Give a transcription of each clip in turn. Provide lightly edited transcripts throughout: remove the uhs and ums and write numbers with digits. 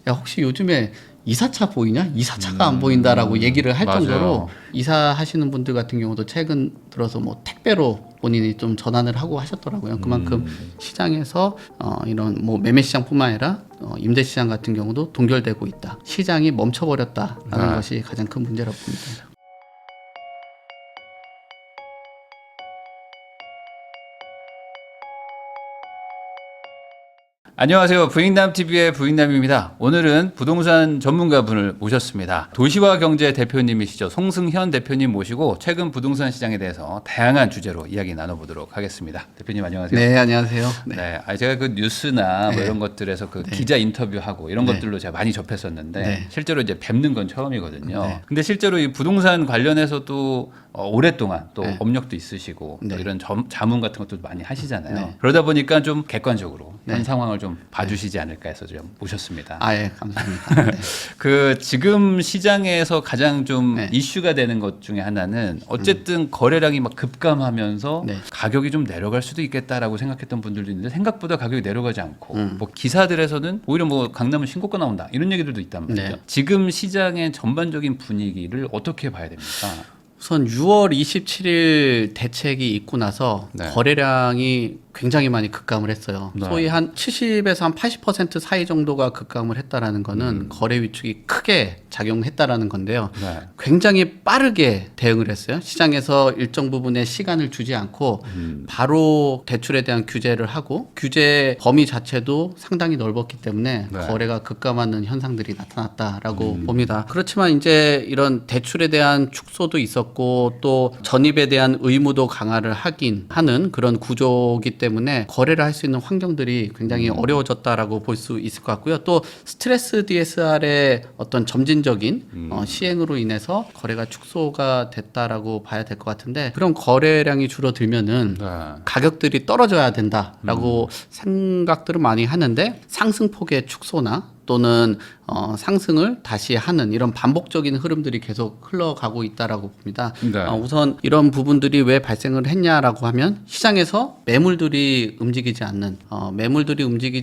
야 혹시 요즘에 이사차 보이냐? 이사차가 안 보인다라고 얘기를 할 맞아요. 정도로 이사하시는 분들 같은 경우도 최근 들어서 뭐 택배로 본인이 좀 전환을 하고 하셨더라고요. 그만큼 시장에서 이런 뭐 매매 시장뿐만 아니라 임대 시장 같은 경우도 동결되고 있다. 시장이 멈춰버렸다라는 것이 가장 큰 문제라고 봅니다. 안녕하세요. 부익남TV의 부익남입니다. 오늘은 부동산 전문가분을 모셨습니다. 도시와 경제 대표님이시죠. 송승현 대표님 모시고 최근 부동산 시장에 대해서 다양한 주제로 이야기 나눠보도록 하겠습니다. 대표님 안녕하세요. 네, 안녕하세요. 네. 제가 그 뉴스나 뭐 이런 것들에서 그 기자 인터뷰하고 이런 것들로 제가 많이 접했었는데 실제로 이제 뵙는 건 처음이거든요. 근데 실제로 이 부동산 관련해서도 오랫동안 또 업력도 있으시고 또 이런 자문 같은 것도 많이 하시잖아요. 그러다 보니까 좀 객관적으로 현 상황을 좀 봐주시지 않을까 해서 좀 모셨습니다. 예, 감사합니다. 그 지금 시장에서 가장 좀 이슈가 되는 것 중에 하나는 어쨌든 거래량이 막 급감하면서 가격이 좀 내려갈 수도 있겠다라고 생각했던 분들도 있는데 생각보다 가격이 내려가지 않고 뭐 기사들에서는 오히려 뭐 강남은 신고가 나온다 이런 얘기들도 있단 말이죠. 지금 시장의 전반적인 분위기를 어떻게 봐야 됩니까? 우선 6월 27일 대책이 있고 나서 거래량이 굉장히 많이 급감을 했어요. 소위 한 70에서 한 80% 사이 정도가 급감을 했다라는 거는 거래 위축이 크게 작용했다라는 건데요. 굉장히 빠르게 대응을 했어요. 시장에서 일정 부분의 시간을 주지 않고 바로 대출에 대한 규제를 하고 규제 범위 자체도 상당히 넓었기 때문에 거래가 급감하는 현상들이 나타났다라고 봅니다. 그렇지만 이제 이런 대출에 대한 축소도 있었고 또 전입에 대한 의무도 강화를 하는 그런 구조이기 때문에 거래를 할 수 있는 환경들이 굉장히 어려워졌다라고 볼 수 있을 것 같고요. 또 스트레스 DSR의 어떤 점진적인 시행으로 인해서 거래가 축소가 됐다라고 봐야 될 것 같은데 그런 거래량이 줄어들면은 가격들이 떨어져야 된다라고 생각들을 많이 하는데 상승폭의 축소나 또는 상승을 다시 하는 이런 반복적인 흐름들이 계속 흘러가고 있다라고 봅니다. 우선 이런 부분들이 왜 발생을 했냐라고 하면 시장에서 매물들이 움직이지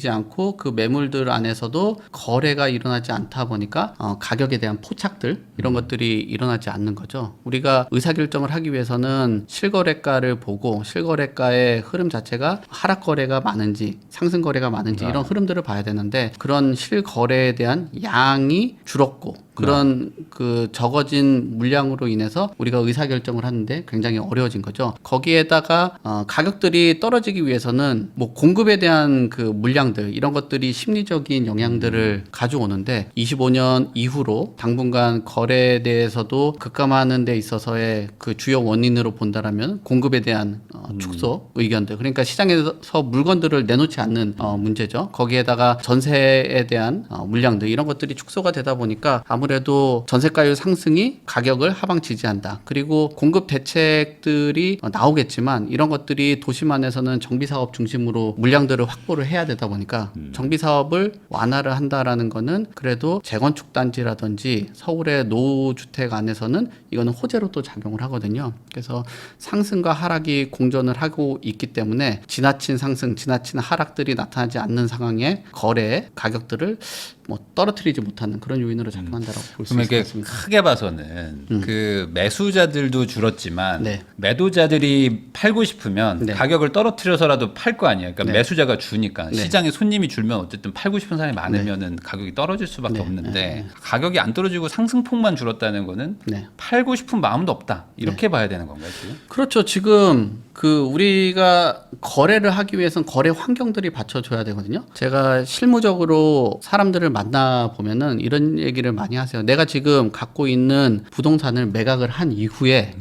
않고 그 매물들 안에서도 거래가 일어나지 않다 보니까 가격에 대한 포착들 이런 것들이 일어나지 않는 거죠. 우리가 의사결정을 하기 위해서는 실거래가를 보고 실거래가의 흐름 자체가 하락 거래가 많은지 상승 거래가 많은지 이런 흐름들을 봐야 되는데 그런 실거래에 대한 양이 줄었고 그런 그 적어진 물량으로 인해서 우리가 의사결정을 하는데 굉장히 어려워진 거죠. 거기에다가 가격들이 떨어지기 위해서는 뭐 공급에 대한 그 물량들 이런 것들이 심리적인 영향들을 가져오는데 25년 이후로 당분간 거래에 대해서도 급감하는 데 있어서의 그 주요 원인으로 본다라면 공급에 대한 축소 의견들 그러니까 시장에서 물건들을 내놓지 않는 문제죠. 거기에다가 전세에 대한 물량들 이런 것들이 축소가 되다 보니까 아무래도 전세가율 상승이 가격을 하방 지지한다. 그리고 공급 대책들이 나오겠지만 이런 것들이 도심 안에서는 정비사업 중심으로 물량들을 확보를 해야 되다 보니까 정비사업을 완화를 한다라는 거는 그래도 재건축 단지라든지 서울의 노후주택 안에서는 이거는 호재로 또 작용을 하거든요. 그래서 상승과 하락이 공존을 하고 있기 때문에 지나친 상승, 지나친 하락들이 나타나지 않는 상황에 거래 가격들을 뭐 떨어뜨리지 못하는 그런 요인으로 작용한다라고 볼 수 있을 것 같습니다. 크게 봐서는 그 매수자들도 줄었지만 매도자들이 팔고 싶으면 가격을 떨어뜨려서라도 팔 거 아니에요. 그러니까 매수자가 주니까 시장에 손님이 줄면 어쨌든 팔고 싶은 사람이 많으면은 가격이 떨어질 수밖에 없는데 가격이 안 떨어지고 상승폭만 줄었다는 거는 팔고 싶은 마음도 없다 이렇게 봐야 되는 건가요 지금? 그렇죠. 지금 그 우리가 거래를 하기 위해서는 거래 환경들이 받쳐줘야 되거든요. 제가 실무적으로 사람들을 만나 보면은 이런 얘기를 많이 하세요. 내가 지금 갖고 있는 부동산을 매각을 한 이후에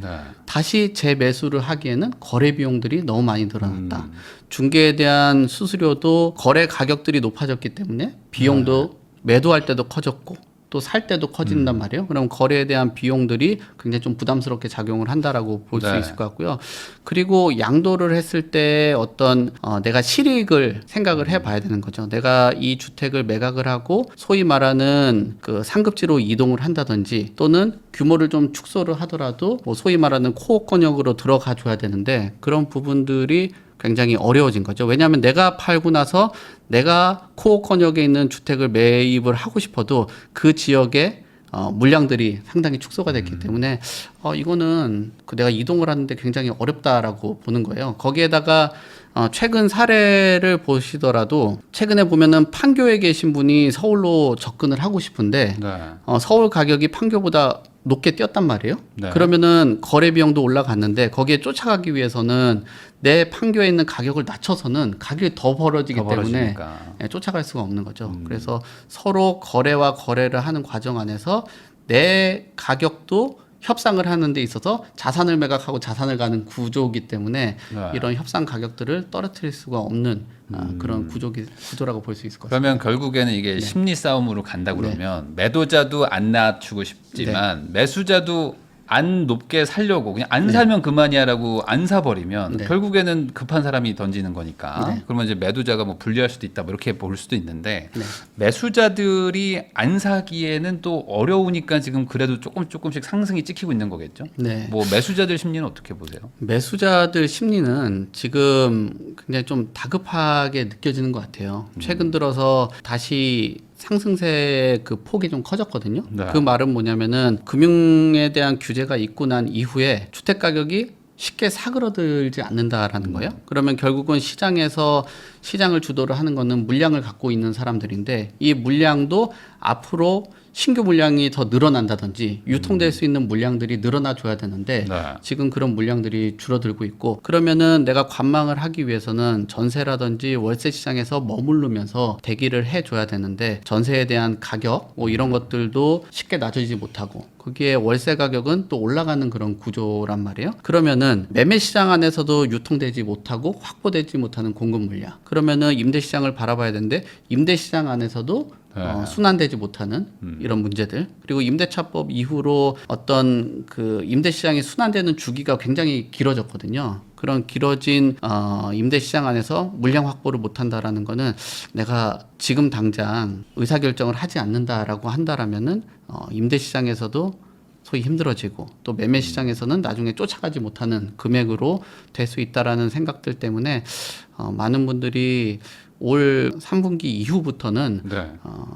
다시 재매수를 하기에는 거래 비용들이 너무 많이 늘어났다. 중개에 대한 수수료도 거래 가격들이 높아졌기 때문에 비용도 매도할 때도 커졌고 또 살 때도 커진단 말이에요. 그럼 거래에 대한 비용들이 굉장히 좀 부담스럽게 작용을 한다라고 볼 수 있을 것 같고요. 그리고 양도를 했을 때 어떤 내가 실익을 생각을 해봐야 되는 거죠. 내가 이 주택을 매각을 하고 소위 말하는 그 상급지로 이동을 한다든지 또는 규모를 좀 축소를 하더라도 뭐 소위 말하는 코어 권역으로 들어가 줘야 되는데 그런 부분들이 굉장히 어려워진 거죠. 왜냐하면 내가 팔고 나서 내가 코어권역에 있는 주택을 매입을 하고 싶어도 그 지역에 물량들이 상당히 축소가 됐기 때문에 이거는 내가 이동을 하는데 굉장히 어렵다라고 보는 거예요. 거기에다가 최근 사례를 보시더라도 최근에 보면은 판교에 계신 분이 서울로 접근을 하고 싶은데 네. 서울 가격이 판교보다 높게 뛰었단 말이에요. 네. 그러면은 거래 비용도 올라갔는데 거기에 쫓아가기 위해서는 내 판교에 있는 가격을 낮춰서는 가격이 더 벌어지기 때문에 쫓아갈 수가 없는 거죠. 그래서 서로 거래와 거래를 하는 과정 안에서 내 가격도 협상을 하는 데 있어서 자산을 매각하고 자산을 가는 구조이기 때문에 네. 이런 협상 가격들을 떨어뜨릴 수가 없는 그런 구조라고 볼 수 있을 것 같습니다. 그러면 결국에는 이게 심리 싸움으로 간다 그러면 매도자도 안 낮추고 싶지만 매수자도 안 높게 살려고 그냥 안 살면 그만이야라고 안 사버리면 결국에는 급한 사람이 던지는 거니까 그러면 이제 매도자가 뭐 불리할 수도 있다 뭐 이렇게 볼 수도 있는데 매수자들이 안 사기에는 또 어려우니까 지금 그래도 조금씩 상승이 찍히고 있는 거겠죠. 네. 뭐 매수자들 심리는 어떻게 보세요? 매수자들 심리는 지금 굉장히 좀 다급하게 느껴지는 것 같아요. 최근 들어서 다시 상승세의 그 폭이 좀 커졌거든요. 네. 그 말은 뭐냐면은 금융에 대한 규제가 있고 난 이후에 주택 가격이 쉽게 사그러들지 않는다라는 거예요. 그러면 결국은 시장에서 시장을 주도를 하는 거는 물량을 갖고 있는 사람들인데 이 물량도 앞으로 신규 물량이 더 늘어난다든지 유통될 수 있는 물량들이 늘어나 줘야 되는데 지금 그런 물량들이 줄어들고 있고 그러면은 내가 관망을 하기 위해서는 전세라든지 월세 시장에서 머무르면서 대기를 해줘야 되는데 전세에 대한 가격 뭐 이런 것들도 쉽게 낮아지지 못하고 거기에 월세 가격은 또 올라가는 그런 구조란 말이에요. 그러면은 매매 시장 안에서도 유통되지 못하고 확보되지 못하는 공급 물량. 그러면은 임대 시장을 바라봐야 되는데 임대 시장 안에서도 순환되지 못하는 이런 문제들 그리고 임대차법 이후로 어떤 그 임대 시장이 순환되는 주기가 굉장히 길어졌거든요. 그런 길어진 임대 시장 안에서 물량 확보를 못한다라는 거는 내가 지금 당장 의사결정을 하지 않는다라고 한다라면은 임대 시장에서도 소위 힘들어지고 또 매매 시장에서는 나중에 쫓아가지 못하는 금액으로 될 수 있다라는 생각들 때문에 많은 분들이 올 3분기 이후부터는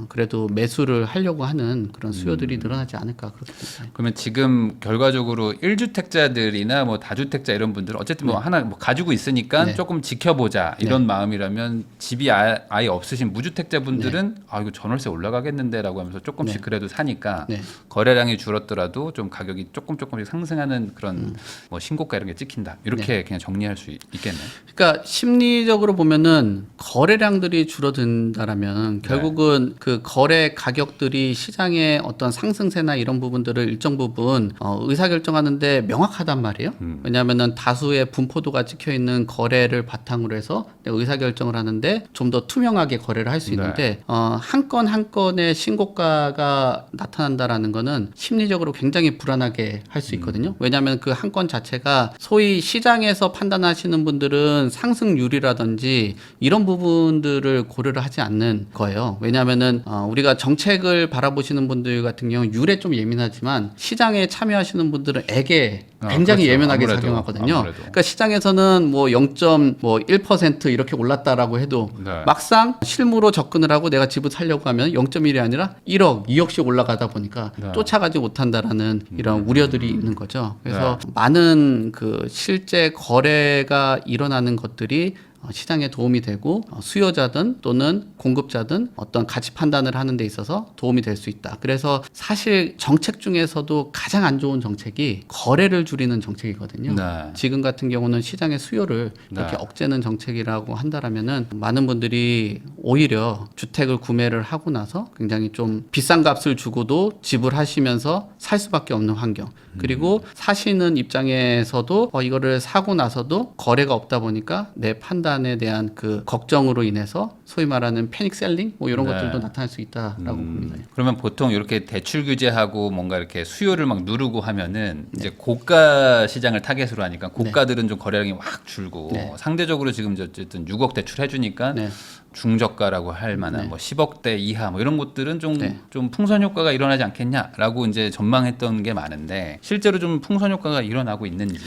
그래도 매수를 하려고 하는 그런 수요들이 늘어나지 않을까 그렇게 생각합니다. 그러면 지금 결과적으로 1주택자들이나 뭐 다주택자 이런 분들은 어쨌든 뭐 하나 뭐 가지고 있으니까 조금 지켜보자 이런 마음이라면 집이 아예 없으신 무주택자 분들은 아 이거 전월세 올라가겠는데라고 하면서 조금씩 그래도 사니까 거래량이 줄었더라도 좀 가격이 조금씩 상승하는 그런 뭐 신고가 이런 게 찍힌다 이렇게 그냥 정리할 수 있겠네요. 그러니까 심리적으로 보면은 거래량들이 줄어든다라면 결국은 그 거래 가격들이 시장의 어떤 상승세나 이런 부분들을 일정 부분 의사결정하는데 명확하단 말이에요. 왜냐하면은 다수의 분포도가 찍혀 있는 거래를 바탕으로 해서 내가 의사결정을 하는데 좀 더 투명하게 거래를 할 수 있는데 한 건 한 건의 신고가가 나타난다라는 거는 심리적으로 굉장히 불안하게 할 수 있거든요. 왜냐하면 그 한 건 자체가 소위 시장에서 판단하시는 분들은 상승률이라든지 이런 부분들을 고려를 하지 않는 거예요. 왜냐하면은 우리가 정책을 바라보시는 분들 같은 경우 율에 좀 예민하지만 시장에 참여하시는 분들은 액에 굉장히 그렇죠. 예민하게 아무래도, 작용하거든요. 그러니까 시장에서는 뭐 0.1% 이렇게 올랐다라고 해도 막상 실무로 접근을 하고 내가 집을 살려고 하면 0.1이 아니라 1억, 2억씩 올라가다 보니까 쫓아가지 못한다라는 이런 우려들이 있는 거죠. 그래서 많은 그 실제 거래가 일어나는 것들이 시장에 도움이 되고 수요자든 또는 공급자든 어떤 가치 판단을 하는 데 있어서 도움이 될 수 있다. 그래서 사실 정책 중에서도 가장 안 좋은 정책이 거래를 줄이는 정책이거든요. 지금 같은 경우는 시장의 수요를 이렇게 억제는 정책이라고 한다라면은 많은 분들이 오히려 주택을 구매를 하고 나서 굉장히 좀 비싼 값을 주고도 지불하시면서 살 수밖에 없는 환경. 그리고 사시는 입장에서도 이거를 사고 나서도 거래가 없다 보니까 내 판단에 대한 그 걱정으로 인해서 소위 말하는 패닉 셀링 뭐 이런 것들도 나타날 수 있다라고 봅니다. 그러면 보통 이렇게 대출 규제하고 뭔가 이렇게 수요를 막 누르고 하면은 이제 고가 시장을 타겟으로 하니까 고가들은 좀 거래량이 확 줄고 상대적으로 지금 어쨌든 6억 대출 해주니까 중저가라고 할 만한 뭐 10억대 이하 뭐 이런 것들은 좀 풍선 효과가 일어나지 않겠냐라고 이제 전망했던 게 많은데 실제로 좀 풍선 효과가 일어나고 있는지.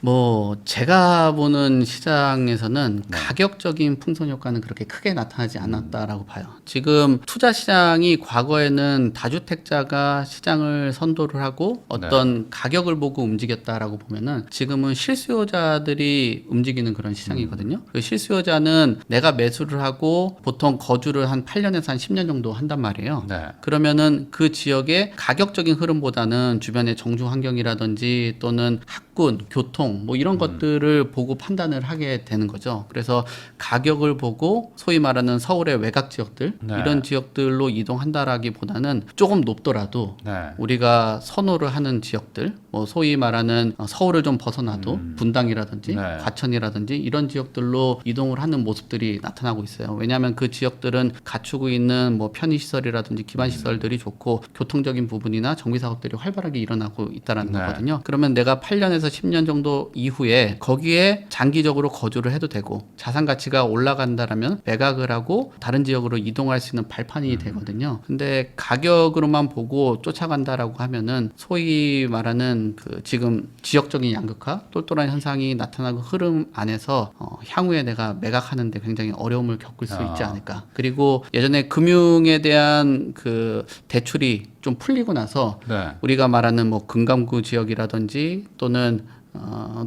뭐 제가 보는 시장에서는 가격적인 풍선 효과는 그렇게 크게 나타나지 않았다라고 봐요. 지금 투자 시장이 과거에는 다주택자가 시장을 선도를 하고 어떤 가격을 보고 움직였다라고 보면은 지금은 실수요자들이 움직이는 그런 시장이거든요. 그 실수요자는 내가 매수를 하고 보통 거주를 한 8년에서 한 10년 정도 한단 말이에요. 그러면은 그 지역의 가격적인 흐름보다는 주변의 정주 환경이라든지 또는 학군, 교통 뭐 이런 것들을 보고 판단을 하게 되는 거죠. 그래서 가격을 보고 소위 말하는 서울의 외곽 지역들 이런 지역들로 이동한다라기보다는 조금 높더라도 우리가 선호를 하는 지역들 뭐 소위 말하는 서울을 좀 벗어나도 분당이라든지 과천이라든지 이런 지역들로 이동을 하는 모습들이 나타나고 있어요. 왜냐하면 그 지역들은 갖추고 있는 뭐 편의시설이라든지 기반시설들이 좋고 교통적인 부분이나 정비사업들이 활발하게 일어나고 있다는 거거든요. 그러면 내가 8년에서 10년 정도 이후에 거기에 장기적으로 거주를 해도 되고 자산 가치가 올라간다라면 매각을 하고 다른 지역으로 이동할 수 있는 발판이 되거든요. 근데 가격으로만 보고 쫓아간다라고 하면은 소위 말하는 그 지금 지역적인 양극화, 똘똘한 현상이 나타나고 흐름 안에서 향후에 내가 매각하는데 굉장히 어려움을 겪을 수 있지 않을까. 그리고 예전에 금융에 대한 그 대출이 좀 풀리고 나서 우리가 말하는 뭐 금감구 지역이라든지 또는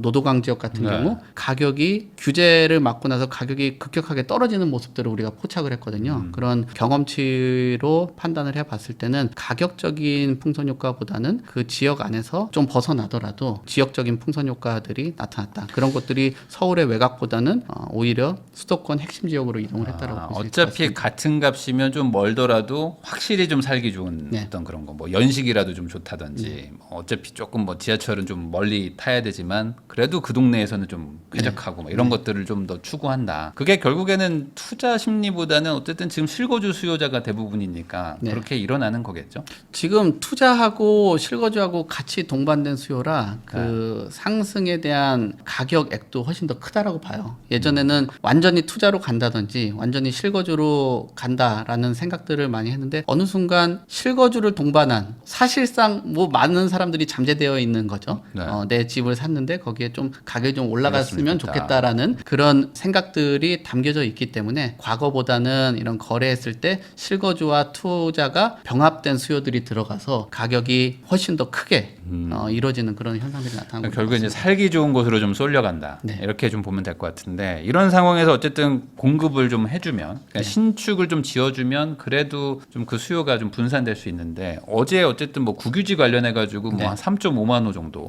노도강 지역 같은 경우 가격이 규제를 막고 나서 가격이 급격하게 떨어지는 모습들을 우리가 포착을 했거든요. 그런 경험치로 판단을 해봤을 때는 가격적인 풍선 효과보다는 그 지역 안에서 좀 벗어나더라도 지역적인 풍선 효과들이 나타났다. 그런 것들이 서울의 외곽보다는 오히려 수도권 핵심 지역으로 이동을 했다라고 볼 수 있을 것 어차피 같습니다. 같은 값이면 좀 멀더라도 확실히 좀 살기 좋은 어떤 그런 거, 뭐 연식이라도 좀 좋다든지, 뭐 어차피 조금 뭐 지하철은 좀 멀리 타야 되지만 그래도 그 동네에서는 좀 쾌적하고 뭐 이런 것들을 좀 더 추구한다. 그게 결국에는 투자 심리보다는 어쨌든 지금 실거주 수요자가 대부분이니까 그렇게 일어나는 거겠죠. 지금 투자하고 실거주하고 같이 동반된 수요라 그 상승에 대한 가격액도 훨씬 더 크다라고 봐요. 예전에는 완전히 투자로 간다든지 완전히 실거주로 간다라는 생각들을 많이 했는데 어느 순간 실거주를 동반한 사실상 뭐 많은 사람들이 잠재되어 있는 거죠. 내 집을 샀는데 거기에 좀 가격이 좀 올라갔으면 좋겠다라는 그런 생각들이 담겨져 있기 때문에 과거보다는 이런 거래했을 때 실거주와 투자가 병합된 수요들이 들어가서 가격이 훨씬 더 크게 이루어지는 그런 현상들이 나타나고 결국에 이제 살기 좋은 곳으로 좀 쏠려간다. 이렇게 좀 보면 될 것 같은데 이런 상황에서 어쨌든 공급을 좀 해주면 그러니까 신축을 좀 지어주면 그래도 좀 그 수요가 좀 분산될 수 있는데 어제 어쨌든 뭐 국유지 관련해 가지고 뭐 한 3.5만 호 정도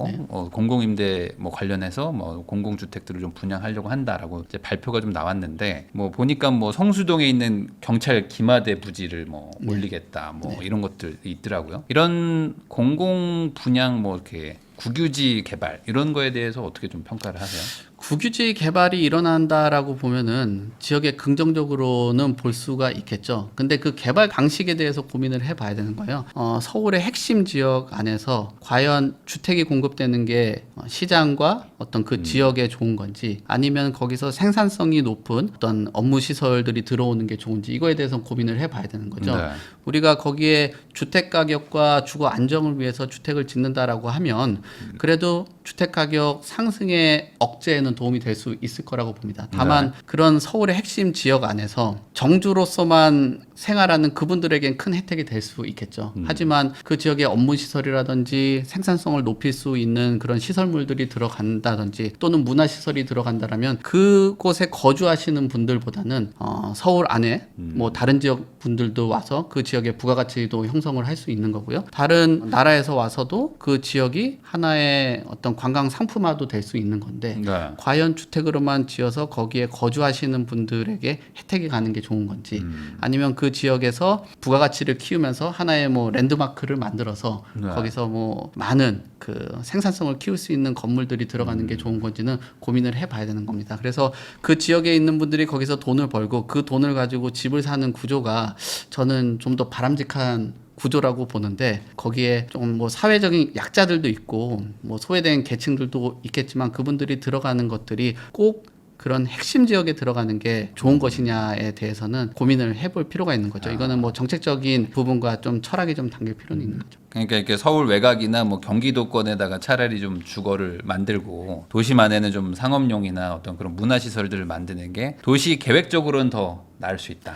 공공임대 뭐 관련해서 뭐 공공주택들을 좀 분양하려고 한다라고 이제 발표가 좀 나왔는데 뭐 보니까 뭐 성수동에 있는 경찰 기마대 부지를 뭐 올리겠다 뭐 이런 것들이 있더라고요. 이런 공공 분양 뭐 이렇게 국유지 개발 이런 거에 대해서 어떻게 좀 평가를 하세요? 국유지 개발이 일어난다라고 보면은 지역에 긍정적으로는 볼 수가 있겠죠. 근데 그 개발 방식에 대해서 고민을 해봐야 되는 거예요. 서울의 핵심 지역 안에서 과연 주택이 공급되는 게 시장과 어떤 그 지역에 좋은 건지 아니면 거기서 생산성이 높은 어떤 업무 시설들이 들어오는 게 좋은지 이거에 대해서 고민을 해봐야 되는 거죠. 우리가 거기에 주택 가격과 주거 안정을 위해서 주택을 짓는다라고 하면 그래도 주택 가격 상승의 억제에는 도움이 될 수 있을 거라고 봅니다. 다만 그런 서울의 핵심 지역 안에서 정주로서만 생활하는 그분들에겐 큰 혜택이 될 수 있겠죠. 하지만 그 지역의 업무 시설이라든지 생산성을 높일 수 있는 그런 시설물들이 들어간다든지 또는 문화 시설이 들어간다라면 그곳에 거주하시는 분들보다는 서울 안에 뭐 다른 지역 분들도 와서 그 지역의 부가가치도 형성을 할 수 있는 거고요. 다른 나라에서 와서도 그 지역이 하나의 어떤 관광 상품화도 될 수 있는 건데 과연 주택으로만 지어서 거기에 거주하시는 분들에게 혜택이 가는 게 좋은 건지 아니면 그 지역에서 부가가치를 키우면서 하나의 뭐 랜드마크를 만들어서 거기서 뭐 많은 그 생산성을 키울 수 있는 건물들이 들어가는 게 좋은 건지는 고민을 해봐야 되는 겁니다. 그래서 그 지역에 있는 분들이 거기서 돈을 벌고 그 돈을 가지고 집을 사는 구조가 저는 좀 더 바람직한 구조라고 보는데 거기에 좀 뭐 사회적인 약자들도 있고 뭐 소외된 계층들도 있겠지만 그분들이 들어가는 것들이 꼭 그런 핵심 지역에 들어가는 게 좋은 것이냐에 대해서는 고민을 해볼 필요가 있는 거죠. 이거는 뭐 정책적인 부분과 좀 철학이 좀 담길 필요는 있는 거죠. 그러니까 이렇게 서울 외곽이나 뭐 경기도권에다가 차라리 좀 주거를 만들고 도심 안에는 좀 상업용이나 어떤 그런 문화시설들을 만드는 게 도시 계획적으로는 더 나을 수 있다.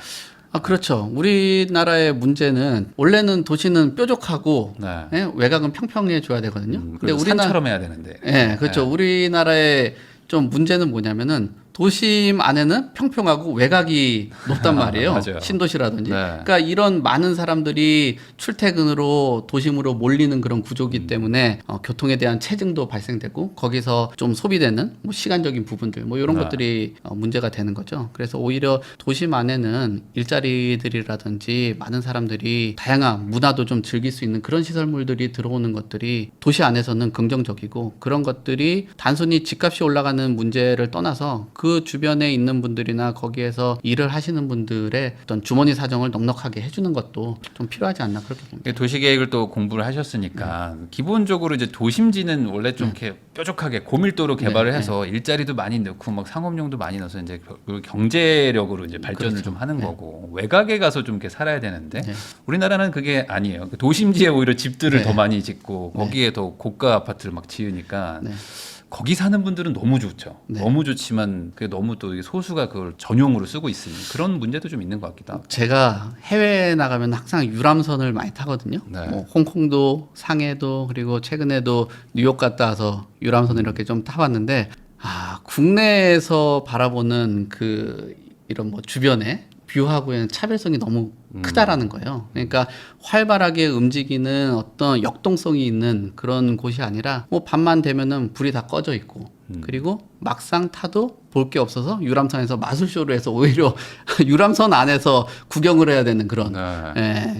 그렇죠. 우리나라의 문제는 원래는 도시는 뾰족하고 네. 예, 외곽은 평평해 줘야 되거든요. 근데 산처럼 해야 되는데. 예, 그렇죠. 우리나라의 좀 문제는 뭐냐면은 도심 안에는 평평하고 외곽이 높단 말이에요. 맞아요. 신도시라든지. 네. 그러니까 이런 많은 사람들이 출퇴근으로 도심으로 몰리는 그런 구조기 때문에 교통에 대한 체증도 발생되고 거기서 좀 소비되는 뭐 시간적인 부분들 뭐 이런 것들이 문제가 되는 거죠. 그래서 오히려 도심 안에는 일자리들이라든지 많은 사람들이 다양한 문화도 좀 즐길 수 있는 그런 시설물들이 들어오는 것들이 도시 안에서는 긍정적이고 그런 것들이 단순히 집값이 올라가는 문제를 떠나서 그 주변에 있는 분들이나 거기에서 일을 하시는 분들의 어떤 주머니 사정을 넉넉하게 해주는 것도 좀 필요하지 않나 그렇게 봅니다. 도시계획을 또 공부를 하셨으니까 기본적으로 이제 도심지는 원래 좀 이렇게 뾰족하게 고밀도로 개발을 해서 일자리도 많이 넣고 막 상업용도 많이 넣어서 이제 경제력으로 이제 발전을 좀 하는 거고 외곽에 가서 좀 이렇게 살아야 되는데 우리나라는 그게 아니에요. 도심지에 오히려 집들을 더 많이 짓고 거기에 더 고가 아파트를 막 지으니까. 거기 사는 분들은 너무 좋죠. 너무 좋지만 그게 너무 또 소수가 그걸 전용으로 쓰고 있으니 그런 문제도 좀 있는 것 같기도 하고. 제가 해외에 나가면 항상 유람선을 많이 타거든요. 뭐 홍콩도 상해도 그리고 최근에도 뉴욕 갔다 와서 유람선을 이렇게 좀 타봤는데 국내에서 바라보는 그 이런 뭐 주변에 뷰하고의 차별성이 너무 크다라는 거예요. 그러니까 활발하게 움직이는 어떤 역동성이 있는 그런 곳이 아니라 뭐 밤만 되면은 불이 다 꺼져 있고 그리고 막상 타도 볼 게 없어서 유람선에서 마술쇼를 해서 오히려 유람선 안에서 구경을 해야 되는 그런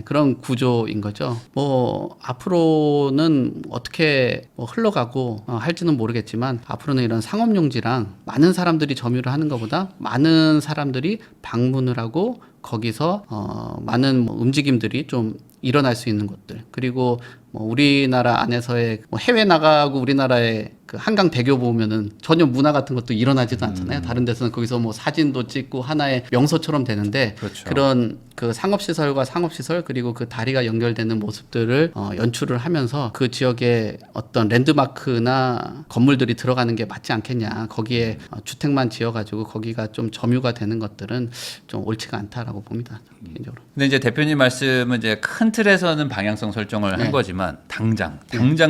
그런 구조인 거죠. 뭐 앞으로는 어떻게 뭐 흘러가고 할지는 모르겠지만 앞으로는 이런 상업용지랑 많은 사람들이 점유를 하는 것보다 많은 사람들이 방문을 하고 거기서 많은 뭐 움직임들이 좀 일어날 수 있는 것들 그리고 뭐 우리나라 안에서의 뭐 해외 나가고 우리나라의 그 한강 대교 보면은 전혀 문화 같은 것도 일어나지도 않잖아요. 다른 데서는 거기서 뭐 사진도 찍고 하나의 명소처럼 되는데 그런 그 상업시설과 상업시설 그리고 그 다리가 연결되는 모습들을 연출을 하면서 그 지역에 어떤 랜드마크나 건물들이 들어가는 게 맞지 않겠냐. 거기에 주택만 지어가지고 거기가 좀 점유가 되는 것들은 좀 옳지가 않다라고 봅니다. 개인적으로. 근데 이제 대표님 말씀은 이제 큰 틀에서는 방향성 설정을 한 거지만 당장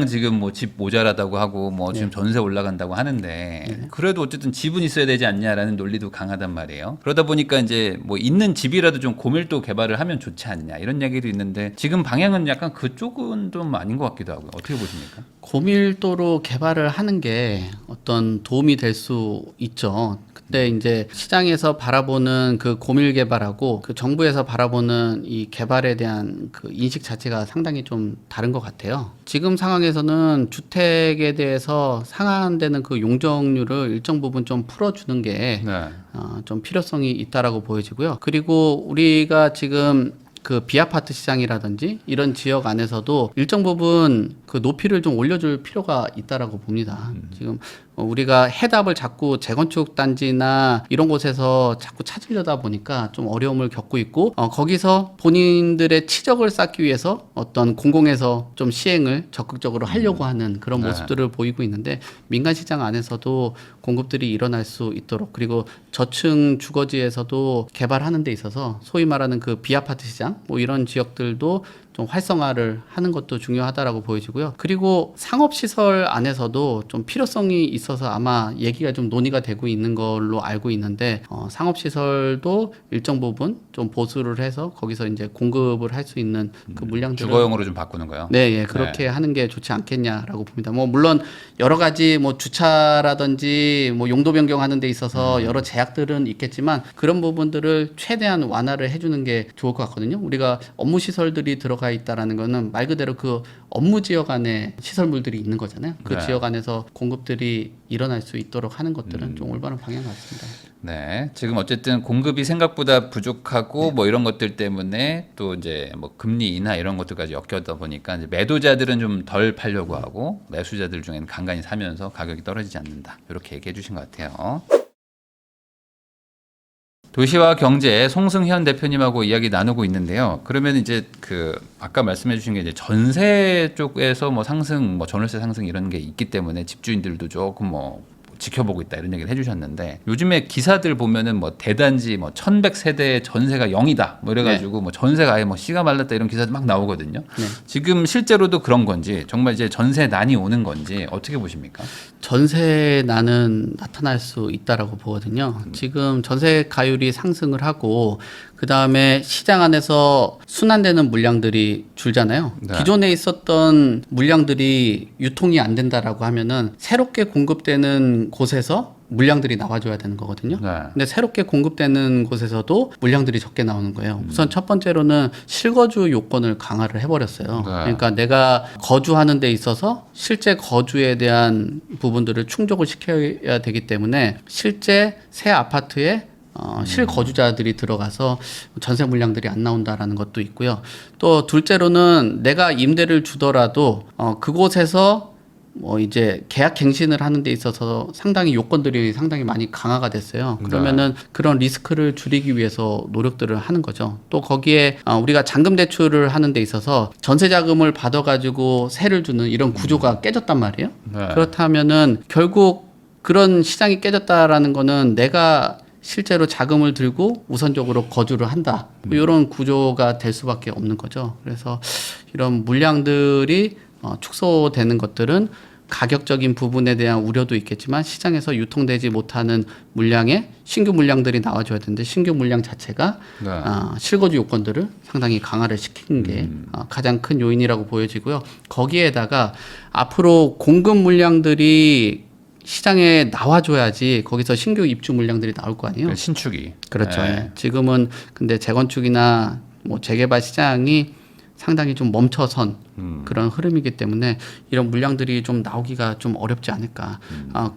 지금 뭐 집 모자라다고 하고 뭐 지금 전세 올라간다고 하는데 그래도 어쨌든 집은 있어야 되지 않냐라는 논리도 강하단 말이에요. 그러다 보니까 이제 뭐 있는 집이라도 좀 고밀도 개발을 하면 좋지 않냐 이런 얘기도 있는데 지금 방향은 약간 그쪽은 좀 아닌 것 같기도 하고요. 어떻게 보십니까? 고밀도로 개발을 하는 게 어떤 도움이 될 수 있죠. 그때 이제 시장에서 바라보는 그 고밀 개발하고 그 정부에서 바라보는 이 개발에 대한 그 인식 자체가 상당히 좀 다른 것 같아요. 지금 상황에서는 주택에 대해서 상한되는 그 용적률을 일정 부분 좀 풀어주는 게 좀 필요성이 있다라고 보여지고요. 그리고 우리가 지금 그 비아파트 시장이라든지 이런 지역 안에서도 일정 부분 그 높이를 좀 올려줄 필요가 있다라고 봅니다. 지금 우리가 해답을 자꾸 재건축 단지나 이런 곳에서 자꾸 찾으려다 보니까 좀 어려움을 겪고 있고 거기서 본인들의 치적을 쌓기 위해서 어떤 공공에서 좀 시행을 적극적으로 하려고 하는 그런 모습들을 보이고 있는데 민간 시장 안에서도 공급들이 일어날 수 있도록 그리고 저층 주거지에서도 개발하는 데 있어서 소위 말하는 그 비아파트 시장 뭐 이런 지역들도 좀 활성화를 하는 것도 중요하다라고 보여지고요. 그리고 상업시설 안에서도 좀 필요성이 있어서 아마 얘기가 좀 논의가 되고 있는 걸로 알고 있는데 상업시설도 일정 부분 좀 보수를 해서 거기서 이제 공급을 할 수 있는 그 물량들을 주거용으로 좀 바꾸는 거요. 네, 그렇게 하는 게 좋지 않겠냐라고 봅니다. 뭐 물론 여러 가지 뭐 주차라든지 뭐 용도 변경하는 데 있어서 여러 제약들은 있겠지만 그런 부분들을 최대한 완화를 해주는 게 좋을 것 같거든요. 우리가 업무 시설들이 들어가 있다라는 거는 말 그대로 그 업무 지역 안에 시설물들이 있는 거잖아요. 그 지역 안에서 공급들이 일어날 수 있도록 하는 것들은 좀 올바른 방향 같습니다. 네, 지금 어쨌든 공급이 생각보다 부족하고 뭐 이런 것들 때문에 또 이제 뭐 금리 인하 이런 것들까지 엮여다 보니까 이제 매도자들은 좀 덜 팔려고 하고 매수자들 중에는 간간히 사면서 가격이 떨어지지 않는다. 이렇게 얘기해 주신 것 같아요. 도시와 경제 송승현 대표님하고 이야기 나누고 있는데요. 그러면 이제 그 아까 말씀해주신 게 이제 전세 쪽에서 뭐 상승, 뭐 전월세 상승 이런 게 있기 때문에 집주인들도 조금 뭐 지켜보고 있다 이런 얘기를 해주셨는데 요즘에 기사들 보면은 뭐 대단지 뭐 1100세대 전세가 0이다 뭐 이래가지고 뭐 전세가 아예 뭐 씨가 말랐다 이런 기사들 막 나오거든요. 지금 실제로도 그런 건지 정말 이제 전세난이 오는 건지 어떻게 보십니까? 전세난은 나타날 수 있다라고 보거든요. 지금 전세 가율이 상승을 하고 그 다음에 시장 안에서 순환되는 물량들이 줄잖아요. 네. 기존에 있었던 물량들이 유통이 안 된다라고 하면은 새롭게 공급되는 곳에서 물량들이 나와줘야 되는 거거든요. 네. 근데 새롭게 공급되는 곳에서도 물량들이 적게 나오는 거예요. 우선 첫 번째로는 실거주 요건을 강화를 해버렸어요. 네. 그러니까 내가 거주하는 데 있어서 실제 거주에 대한 부분들을 충족을 시켜야 되기 때문에 실제 새 아파트에 실거주자들이 들어가서 전세 물량들이 안 나온다라는 것도 있고요. 또 둘째로는 내가 임대를 주더라도 그곳에서 뭐 이제 계약 갱신을 하는 데 있어서 상당히 요건들이 상당히 많이 강화가 됐어요. 그러면은 그런 리스크를 줄이기 위해서 노력들을 하는 거죠. 또 거기에 우리가 잔금 대출을 하는 데 있어서 전세 자금을 받아 가지고 세를 주는 이런 구조가 깨졌단 말이에요. 네. 그렇다면은 결국 그런 시장이 깨졌다라는 거는 내가 실제로 자금을 들고 우선적으로 거주를 한다. 뭐 이런 구조가 될 수밖에 없는 거죠. 그래서 이런 물량들이 축소되는 것들은 가격적인 부분에 대한 우려도 있겠지만 시장에서 유통되지 못하는 물량에 신규 물량들이 나와줘야 되는데 신규 물량 자체가 실거주 요건들을 상당히 강화를 시킨 게 가장 큰 요인이라고 보여지고요. 거기에다가 앞으로 공급 물량들이 시장에 나와줘야지 거기서 신규 입주 물량들이 나올 거 아니에요. 신축이. 그렇죠. 네. 예. 지금은 근데 재건축이나 뭐 재개발 시장이 상당히 좀 멈춰선 그런 흐름이기 때문에 이런 물량들이 좀 나오기가 좀 어렵지 않을까.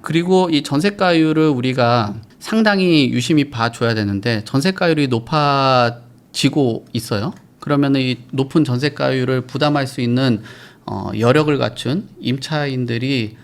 그리고 이 전세가율을 우리가 상당히 유심히 봐줘야 되는데 전세가율이 높아지고 있어요. 그러면 이 높은 전세가율을 부담할 수 있는 여력을 갖춘 임차인들이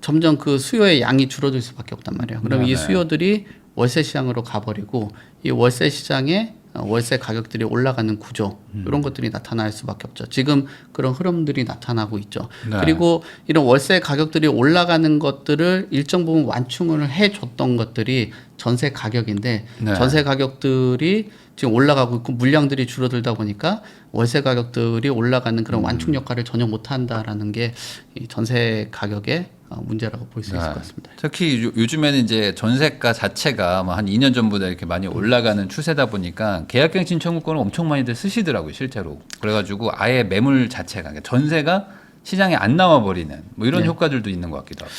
점점 그 수요의 양이 줄어들 수밖에 없단 말이에요. 그럼 이 수요들이 월세 시장으로 가버리고 이 월세 시장에 월세 가격들이 올라가는 구조 이런 것들이 나타날 수밖에 없죠. 지금 그런 흐름들이 나타나고 있죠. 네. 그리고 이런 월세 가격들이 올라가는 것들을 일정 부분 완충을 해줬던 것들이 전세 가격인데 전세 가격들이 지금 올라가고 있고 물량들이 줄어들다 보니까 월세 가격들이 올라가는 그런 완충 역할을 전혀 못한다라는 게 이 전세 가격의 문제라고 볼 수 있을 것 같습니다. 특히 요즘에는 이제 전세가 자체가 뭐 한 2년 전보다 이렇게 많이 올라가는 추세다 보니까 계약갱신 청구권을 엄청 많이들 쓰시더라고요, 실제로. 그래가지고 아예 매물 자체가 그러니까 전세가 시장에 안 나와 버리는 뭐 이런 효과들도 있는 것 같기도 하고.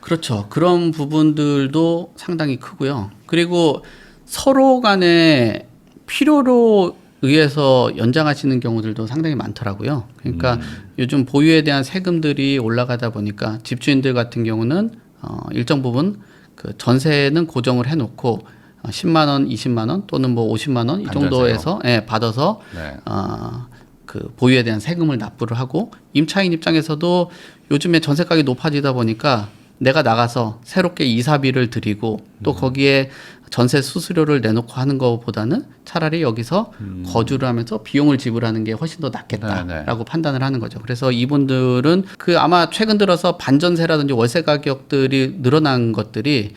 그렇죠. 그런 부분들도 상당히 크고요. 그리고 서로 간에 필요로 의해서 연장하시는 경우들도 상당히 많더라고요. 그러니까 요즘 보유에 대한 세금들이 올라가다 보니까 집주인들 같은 경우는 일정 부분 그 전세는 고정을 해놓고 10만 원, 20만 원 또는 뭐 50만 원 이 정도에서 받아서 그 보유에 대한 세금을 납부를 하고 임차인 입장에서도 요즘에 전세 가격이 높아지다 보니까 내가 나가서 새롭게 이사비를 드리고 또 거기에 전세 수수료를 내놓고 하는 것보다는 차라리 여기서 거주를 하면서 비용을 지불하는 게 훨씬 더 낫겠다라고 판단을 하는 거죠. 그래서 이분들은 그 아마 최근 들어서 반전세라든지 월세 가격들이 늘어난 것들이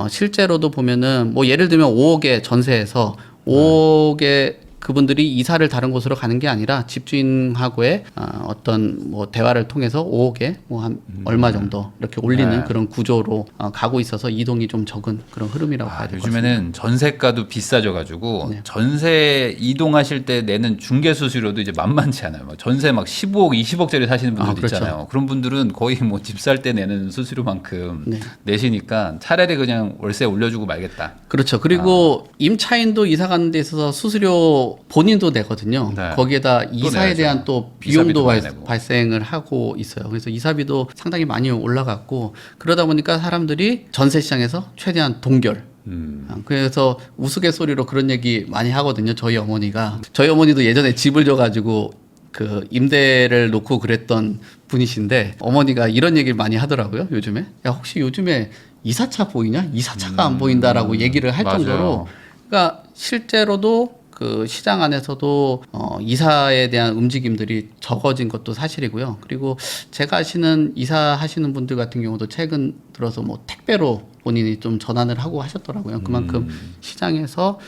실제로도 보면은 뭐 예를 들면 5억의 전세에서 5억의 그분들이 이사를 다른 곳으로 가는 게 아니라 집주인하고의 어떤 뭐 대화를 통해서 5억에 뭐 한 얼마 정도 이렇게 올리는 그런 구조로 가고 있어서 이동이 좀 적은 그런 흐름이라고 봐야 될 것 같습니다. 요즘에는 전세가도 비싸져가지고 전세 이동하실 때 내는 중개 수수료도 이제 만만치 않아요. 막 전세 막 15억, 20억짜리 사시는 분들도 그렇죠. 있잖아요. 그런 분들은 거의 뭐 집 살 때 내는 수수료만큼 내시니까 차라리 그냥 월세 올려주고 말겠다. 그렇죠. 그리고 임차인도 이사 가는 데 있어서 수수료 본인도 내거든요. 거기에다 이사에 대한 또 비용도 발생을 하고 있어요. 그래서 이사비도 상당히 많이 올라갔고 그러다 보니까 사람들이 전세 시장에서 최대한 동결. 그래서 우스갯소리로 그런 얘기 많이 하거든요. 저희 어머니도 예전에 집을 줘가지고 그 임대를 놓고 그랬던 분이신데 어머니가 이런 얘기를 많이 하더라고요. 요즘에 야 혹시 요즘에 이사차 보이냐? 이사차가 안 보인다라고 얘기를 할 정도로 그러니까 실제로도 그 시장 안에서도 이사에 대한 움직임들이 적어진 것도 사실이고요. 그리고 제가 아시는 이사 하시는 분들 같은 경우도 최근 들어서 뭐 택배로 본인이 좀 전환을 하고 하셨더라고요. 그만큼 시장에서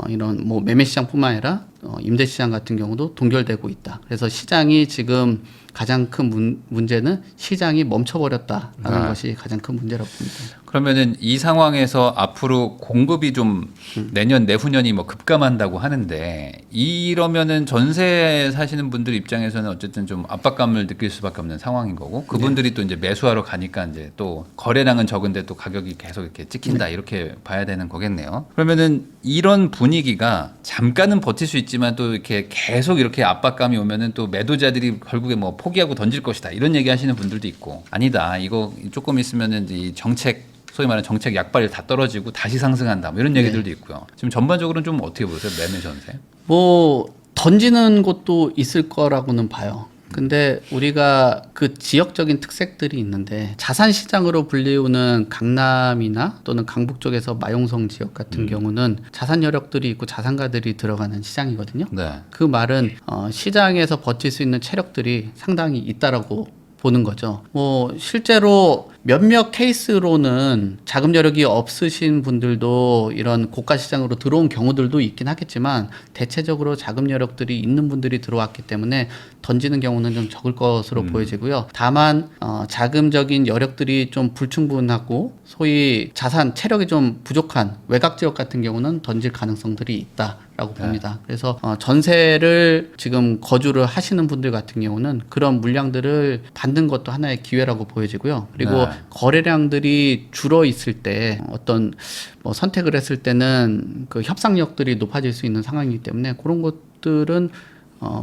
이런 뭐 매매 시장뿐만 아니라 임대 시장 같은 경우도 동결되고 있다. 그래서 시장이 지금 가장 큰 문제는 시장이 멈춰버렸다라는 것이 가장 큰 문제라고 봅니다. 그러면은 이 상황에서 앞으로 공급이 좀 내년 내후년이 뭐 급감한다고 하는데 이러면은 전세 사시는 분들 입장에서는 어쨌든 좀 압박감을 느낄 수밖에 없는 상황인 거고 그분들이 또 이제 매수하러 가니까 이제 또 거래량은 적은데 또 가격이 계속 이렇게 찍힌다 이렇게 봐야 되는 거겠네요. 그러면은 이런 분위기가 잠깐은 버틸 수 있지만 또 이렇게 계속 이렇게 압박감이 오면은 또 매도자들이 결국에 뭐 포기하고 던질 것이다 이런 얘기 하시는 분들도 있고 아니다 이거 조금 있으면은 이 정책 소위 말하는 정책 약발이 다 떨어지고 다시 상승한다 뭐 이런 얘기들도 있고요. 지금 전반적으로는 좀 어떻게 보세요? 매매 전세? 뭐 던지는 곳도 있을 거라고는 봐요. 근데 우리가 그 지역적인 특색들이 있는데 자산 시장으로 불리우는 강남이나 또는 강북 쪽에서 마용성 지역 같은 경우는 자산 여력들이 있고 자산가들이 들어가는 시장이거든요. 네. 그 말은 시장에서 버틸 수 있는 체력들이 상당히 있다라고 보는 거죠. 뭐 실제로 몇몇 케이스로는 자금 여력이 없으신 분들도 이런 고가 시장으로 들어온 경우들도 있긴 하겠지만 대체적으로 자금 여력들이 있는 분들이 들어왔기 때문에 던지는 경우는 좀 적을 것으로 보여지고요. 다만 자금적인 여력들이 좀 불충분하고 소위 자산 체력이 좀 부족한 외곽 지역 같은 경우는 던질 가능성들이 있다라고 봅니다. 그래서 전세를 지금 거주를 하시는 분들 같은 경우는 그런 물량들을 받는 것도 하나의 기회라고 보여지고요. 그리고 거래량들이 줄어 있을 때 어떤 뭐 선택을 했을 때는 그 협상력들이 높아질 수 있는 상황이기 때문에 그런 것들은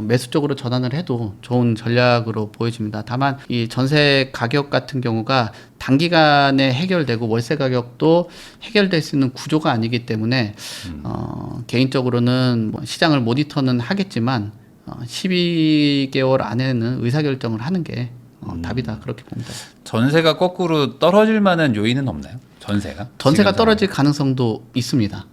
매수 쪽으로 전환을 해도 좋은 전략으로 보여집니다. 다만 이 전세 가격 같은 경우가 단기간에 해결되고 월세 가격도 해결될 수 있는 구조가 아니기 때문에 개인적으로는 뭐 시장을 모니터는 하겠지만 12개월 안에는 의사결정을 하는 게 답이다 그렇게 봅니다. 전세가 거꾸로 떨어질 만한 요인은 없나요? 전세가 떨어질 가능성도 있습니다.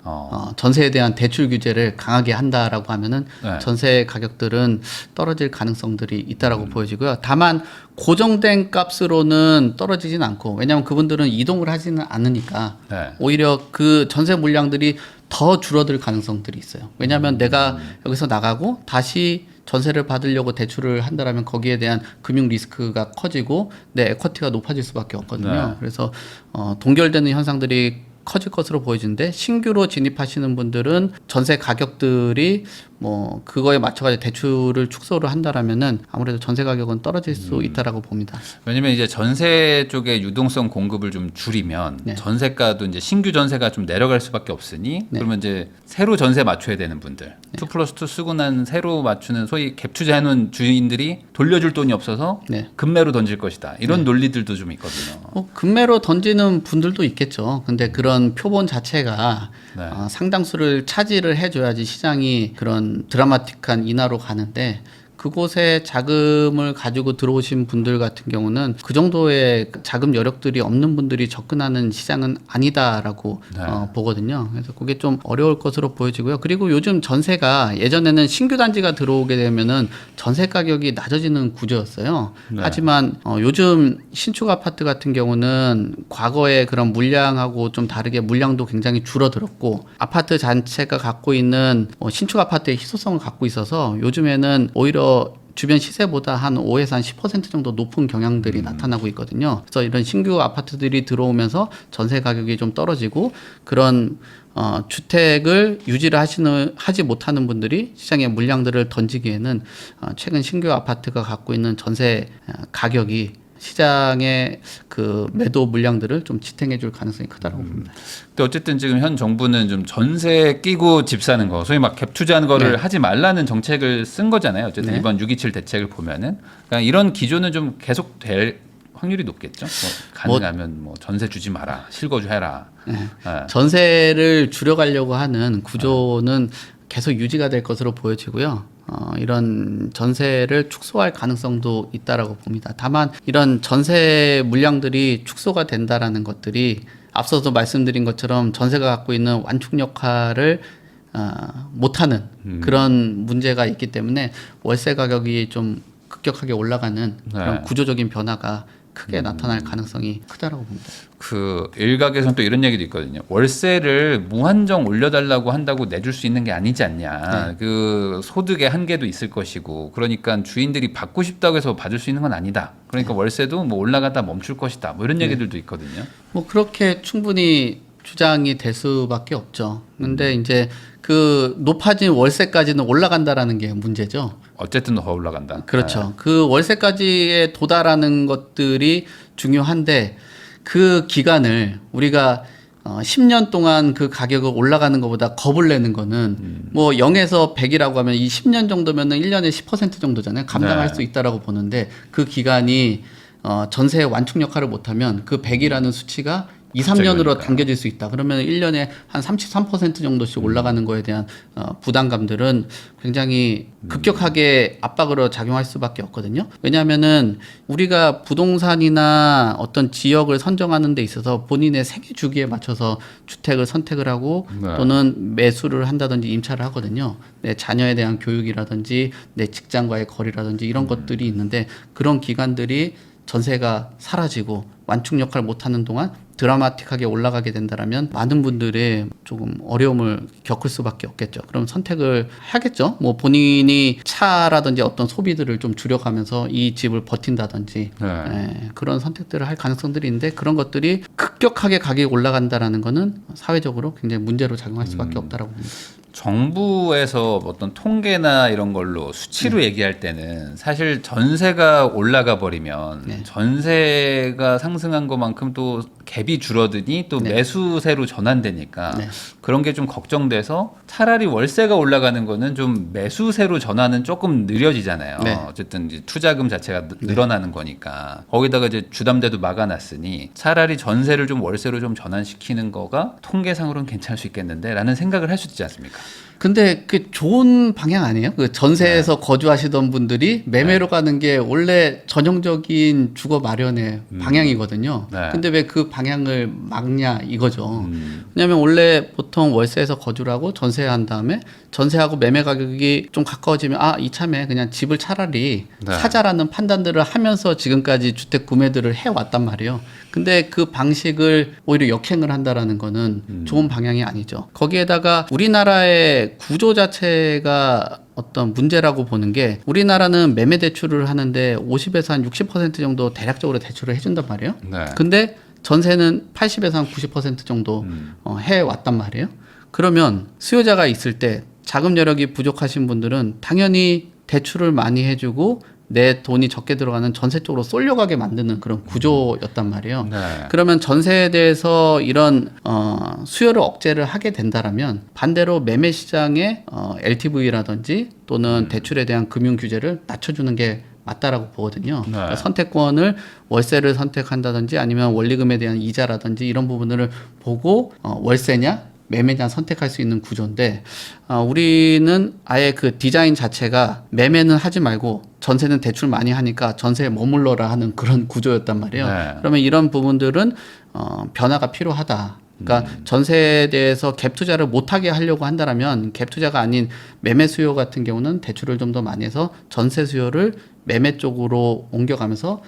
전세에 대한 대출 규제를 강하게 한다라고 하면은 전세 가격들은 떨어질 가능성들이 있다라고 보여지고요. 다만 고정된 값으로는 떨어지진 않고 왜냐하면 그분들은 이동을 하지는 않으니까 오히려 그 전세 물량들이 더 줄어들 가능성들이 있어요. 왜냐하면 내가 여기서 나가고 다시 전세를 받으려고 대출을 한다라면 거기에 대한 금융 리스크가 커지고 내 에쿼티가 높아질 수밖에 없거든요. 그래서 동결되는 현상들이 커질 것으로 보여지는데 신규로 진입하시는 분들은 전세 가격들이 뭐 그거에 맞춰가지고 대출을 축소를 한다라면은 아무래도 전세 가격은 떨어질 수 있다라고 봅니다. 왜냐면 이제 전세 쪽에 유동성 공급을 좀 줄이면 전세가도 이제 신규 전세가 좀 내려갈 수밖에 없으니 그러면 이제 새로 전세 맞춰야 되는 분들 2+2 쓰고 난 새로 맞추는 소위 갭 투자해놓은 주인들이 돌려줄 돈이 없어서 급매로 던질 것이다 이런 논리들도 좀 있거든요. 급매로 던지는 분들도 있겠죠. 근데 그런 표본 자체가 상당수를 차지를 해줘야지 시장이 그런 드라마틱한 인하로 가는데 그곳에 자금을 가지고 들어오신 분들 같은 경우는 그 정도의 자금 여력들이 없는 분들이 접근하는 시장은 아니다라고 보거든요. 그래서 그게 좀 어려울 것으로 보여지고요. 그리고 요즘 전세가 예전에는 신규 단지가 들어오게 되면은 전세 가격이 낮아지는 구조였어요. 하지만 요즘 신축 아파트 같은 경우는 과거의 그런 물량하고 좀 다르게 물량도 굉장히 줄어들었고 아파트 자체가 갖고 있는 신축 아파트의 희소성을 갖고 있어서 요즘에는 오히려 주변 시세보다 한 5에서 한 10% 정도 높은 경향들이 나타나고 있거든요. 그래서 이런 신규 아파트들이 들어오면서 전세 가격이 좀 떨어지고 그런 주택을 유지를 하지 못하는 분들이 시장에 물량들을 던지기에는 최근 신규 아파트가 갖고 있는 전세 가격이 시장의 그 매도 물량들을 좀 지탱해 줄 가능성이 크다고 봅니다. 근데 어쨌든 지금 현 정부는 좀 전세 끼고 집 사는 거, 소위 막 갭 투자하는 거를 하지 말라는 정책을 쓴 거잖아요. 어쨌든 이번 6.27 대책을 보면은 그러니까 이런 기조는 좀 계속 될 확률이 높겠죠. 가능하면 뭐 전세 주지 마라, 실거주 해라. 전세를 줄여가려고 하는 구조는 계속 유지가 될 것으로 보여지고요. 이런 전세를 축소할 가능성도 있다라고 봅니다. 다만 이런 전세 물량들이 축소가 된다라는 것들이 앞서서 말씀드린 것처럼 전세가 갖고 있는 완축 역할을 못하는 그런 문제가 있기 때문에 월세 가격이 좀 급격하게 올라가는 그런 구조적인 변화가 크게 나타날 가능성이 크다라고 봅니다. 그 일각에서는 또 이런 얘기도 있거든요. 월세를 무한정 올려달라고 한다고 내줄 수 있는 게 아니지 않냐. 그 소득의 한계도 있을 것이고, 그러니까 주인들이 받고 싶다고 해서 받을 수 있는 건 아니다. 그러니까 월세도 뭐 올라가다 멈출 것이다. 뭐 이런 얘기들도 있거든요. 뭐 그렇게 충분히 주장이 될 수밖에 없죠. 근데 이제 그 높아진 월세까지는 올라간다라는 게 문제죠. 어쨌든 더 올라간다. 그렇죠. 그 월세까지에 도달하는 것들이 중요한데 그 기간을 우리가 10년 동안 그 가격을 올라가는 것보다 겁을 내는 거는 뭐 0에서 100이라고 하면 이 10년 정도면은 1년에 10% 정도잖아요. 감당할 수 있다라고 보는데 그 기간이 전세의 완충 역할을 못하면 그 100이라는 수치가 2, 3년으로 당겨질 수 있다. 그러면 1년에 한 33% 정도씩 올라가는 거에 대한 부담감들은 굉장히 급격하게 압박으로 작용할 수밖에 없거든요. 왜냐하면은 우리가 부동산이나 어떤 지역을 선정하는 데 있어서 본인의 생애 주기에 맞춰서 주택을 선택을 하고 또는 매수를 한다든지 임차를 하거든요. 내 자녀에 대한 교육이라든지 내 직장과의 거리라든지 이런 것들이 있는데 그런 기간들이 전세가 사라지고 완충 역할을 못하는 동안 드라마틱하게 올라가게 된다라면 많은 분들의 조금 어려움을 겪을 수밖에 없겠죠. 그럼 선택을 하겠죠. 뭐 본인이 차라든지 어떤 소비들을 좀 줄여가면서 이 집을 버틴다든지 그런 선택들을 할 가능성들이 있는데 그런 것들이 급격하게 가격이 올라간다라는 거는 사회적으로 굉장히 문제로 작용할 수밖에 없다라고 봅니다. 정부에서 어떤 통계나 이런 걸로 수치로 얘기할 때는 사실 전세가 올라가 버리면 전세가 상승한 것만큼 또 갭이 줄어드니 또 매수세로 전환되니까 그런 게 좀 걱정돼서 차라리 월세가 올라가는 거는 좀 매수세로 전환은 조금 느려지잖아요. 어쨌든 이제 투자금 자체가 늘어나는 거니까 거기다가 이제 주담대도 막아놨으니 차라리 전세를 좀 월세로 좀 전환시키는 거가 통계상으로는 괜찮을 수 있겠는데라는 생각을 할 수 있지 않습니까? 근데 그 좋은 방향 아니에요? 그 전세에서 거주하시던 분들이 매매로 가는 게 원래 전형적인 주거 마련의 방향이거든요. 근데 왜 그 방향을 막냐 이거죠. 왜냐하면 원래 보통 월세에서 거주를 하고 전세한 다음에 전세하고 매매 가격이 좀 가까워지면 이참에 그냥 집을 차라리 사자라는 판단들을 하면서 지금까지 주택 구매들을 해왔단 말이에요. 근데 그 방식을 오히려 역행을 한다라는 거는 좋은 방향이 아니죠. 거기에다가 우리나라의 구조 자체가 어떤 문제라고 보는 게 우리나라는 매매 대출을 하는데 50에서 한 60% 정도 대략적으로 대출을 해준단 말이에요. 근데 전세는 80에서 한 90% 정도 해왔단 말이에요. 그러면 수요자가 있을 때 자금 여력이 부족하신 분들은 당연히 대출을 많이 해주고 내 돈이 적게 들어가는 전세 쪽으로 쏠려가게 만드는 그런 구조였단 말이에요. 그러면 전세에 대해서 이런 수요를 억제를 하게 된다라면 반대로 매매 시장의 LTV라든지 또는 대출에 대한 금융 규제를 낮춰주는 게 맞다라고 보거든요. 그러니까 선택권을 월세를 선택한다든지 아니면 원리금에 대한 이자라든지 이런 부분을 보고 월세냐 매매냐 선택할 수 있는 구조인데 우리는 아예 그 디자인 자체가 매매는 하지 말고 전세는 대출 많이 하니까 전세에 머물러라 하는 그런 구조였단 말이에요. 그러면 이런 부분들은 변화가 필요하다. 그러니까 전세에 대해서 갭 투자를 못하게 하려고 한다면 갭 투자가 아닌 매매 수요 같은 경우는 대출을 좀 더 많이 해서 전세 수요를 매매 쪽으로 옮겨가면서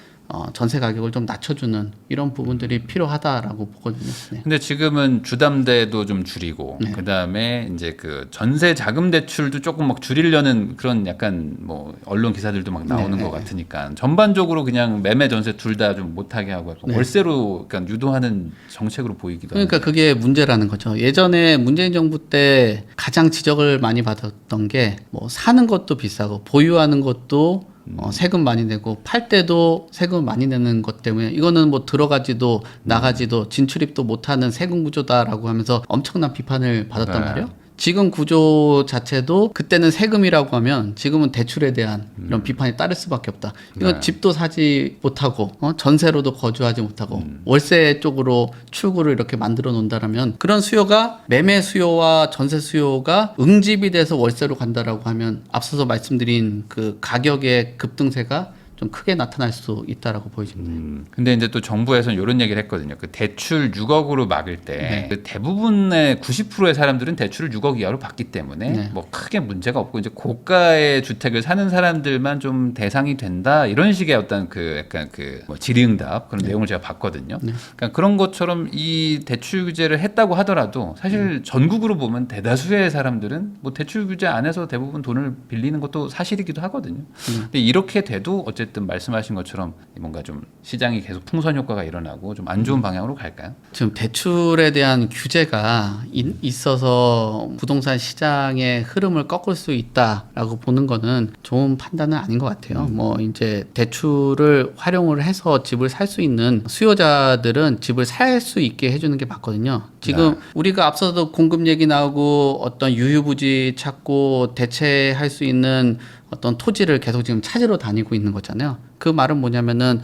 전세 가격을 좀 낮춰주는 이런 부분들이 필요하다라고 보거든요. 근데 지금은 주담대도 좀 줄이고 그다음에 이제 그 전세 자금 대출도 조금 막 줄이려는 그런 약간 뭐 언론 기사들도 막 나오는 것 같으니까 전반적으로 그냥 매매 전세 둘 다 좀 못하게 하고 월세로 그러니까 유도하는 정책으로 보이기도 그러니까 하는데. 그게 문제라는 거죠. 예전에 문재인 정부 때 가장 지적을 많이 받았던 게 뭐 사는 것도 비싸고 보유하는 것도 세금 많이 내고 팔 때도 세금 많이 내는 것 때문에 이거는 뭐 들어가지도 나가지도 진출입도 못하는 세금 구조다라고 하면서 엄청난 비판을 받았단 말이에요. 지금 구조 자체도 그때는 세금이라고 하면 지금은 대출에 대한 이런 비판이 따를 수밖에 없다. 이건 집도 사지 못하고 전세로도 거주하지 못하고 월세 쪽으로 출구를 이렇게 만들어 놓는다라면 그런 수요가 매매 수요와 전세 수요가 응집이 돼서 월세로 간다라고 하면 앞서서 말씀드린 그 가격의 급등세가 좀 크게 나타날 수 있다라고 보여집니다. 근데 이제 또 정부에서는 이런 얘기를 했거든요. 그 대출 6억으로 막을 때 그 대부분의 90%의 사람들은 대출을 6억 이하로 받기 때문에 뭐 크게 문제가 없고 이제 고가의 주택을 사는 사람들만 좀 대상이 된다 이런 식의 어떤 그 약간 그 뭐 질의응답 그런 내용을 제가 봤거든요. 그러니까 그런 것처럼 이 대출 규제를 했다고 하더라도 사실 전국으로 보면 대다수의 사람들은 뭐 대출 규제 안에서 대부분 돈을 빌리는 것도 사실이기도 하거든요. 근데 이렇게 돼도 어쨌든 말씀하신 것처럼 뭔가 좀 시장이 계속 풍선 효과가 일어나고 좀 안 좋은 방향으로 갈까요? 지금 대출에 대한 규제가 있어서 부동산 시장의 흐름을 꺾을 수 있다라고 보는 거는 좋은 판단은 아닌 것 같아요. 뭐 이제 대출을 활용을 해서 집을 살 수 있는 수요자들은 집을 살 수 있게 해주는 게 맞거든요. 지금 우리가 앞서도 공급 얘기 나오고 어떤 유휴부지 찾고 대체할 수 있는 어떤 토지를 계속 지금 찾으러 다니고 있는 거잖아요. 그 말은 뭐냐면은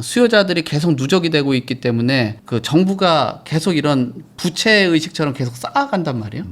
수요자들이 계속 누적이 되고 있기 때문에 그 정부가 계속 이런 부채 의식처럼 계속 쌓아간단 말이에요.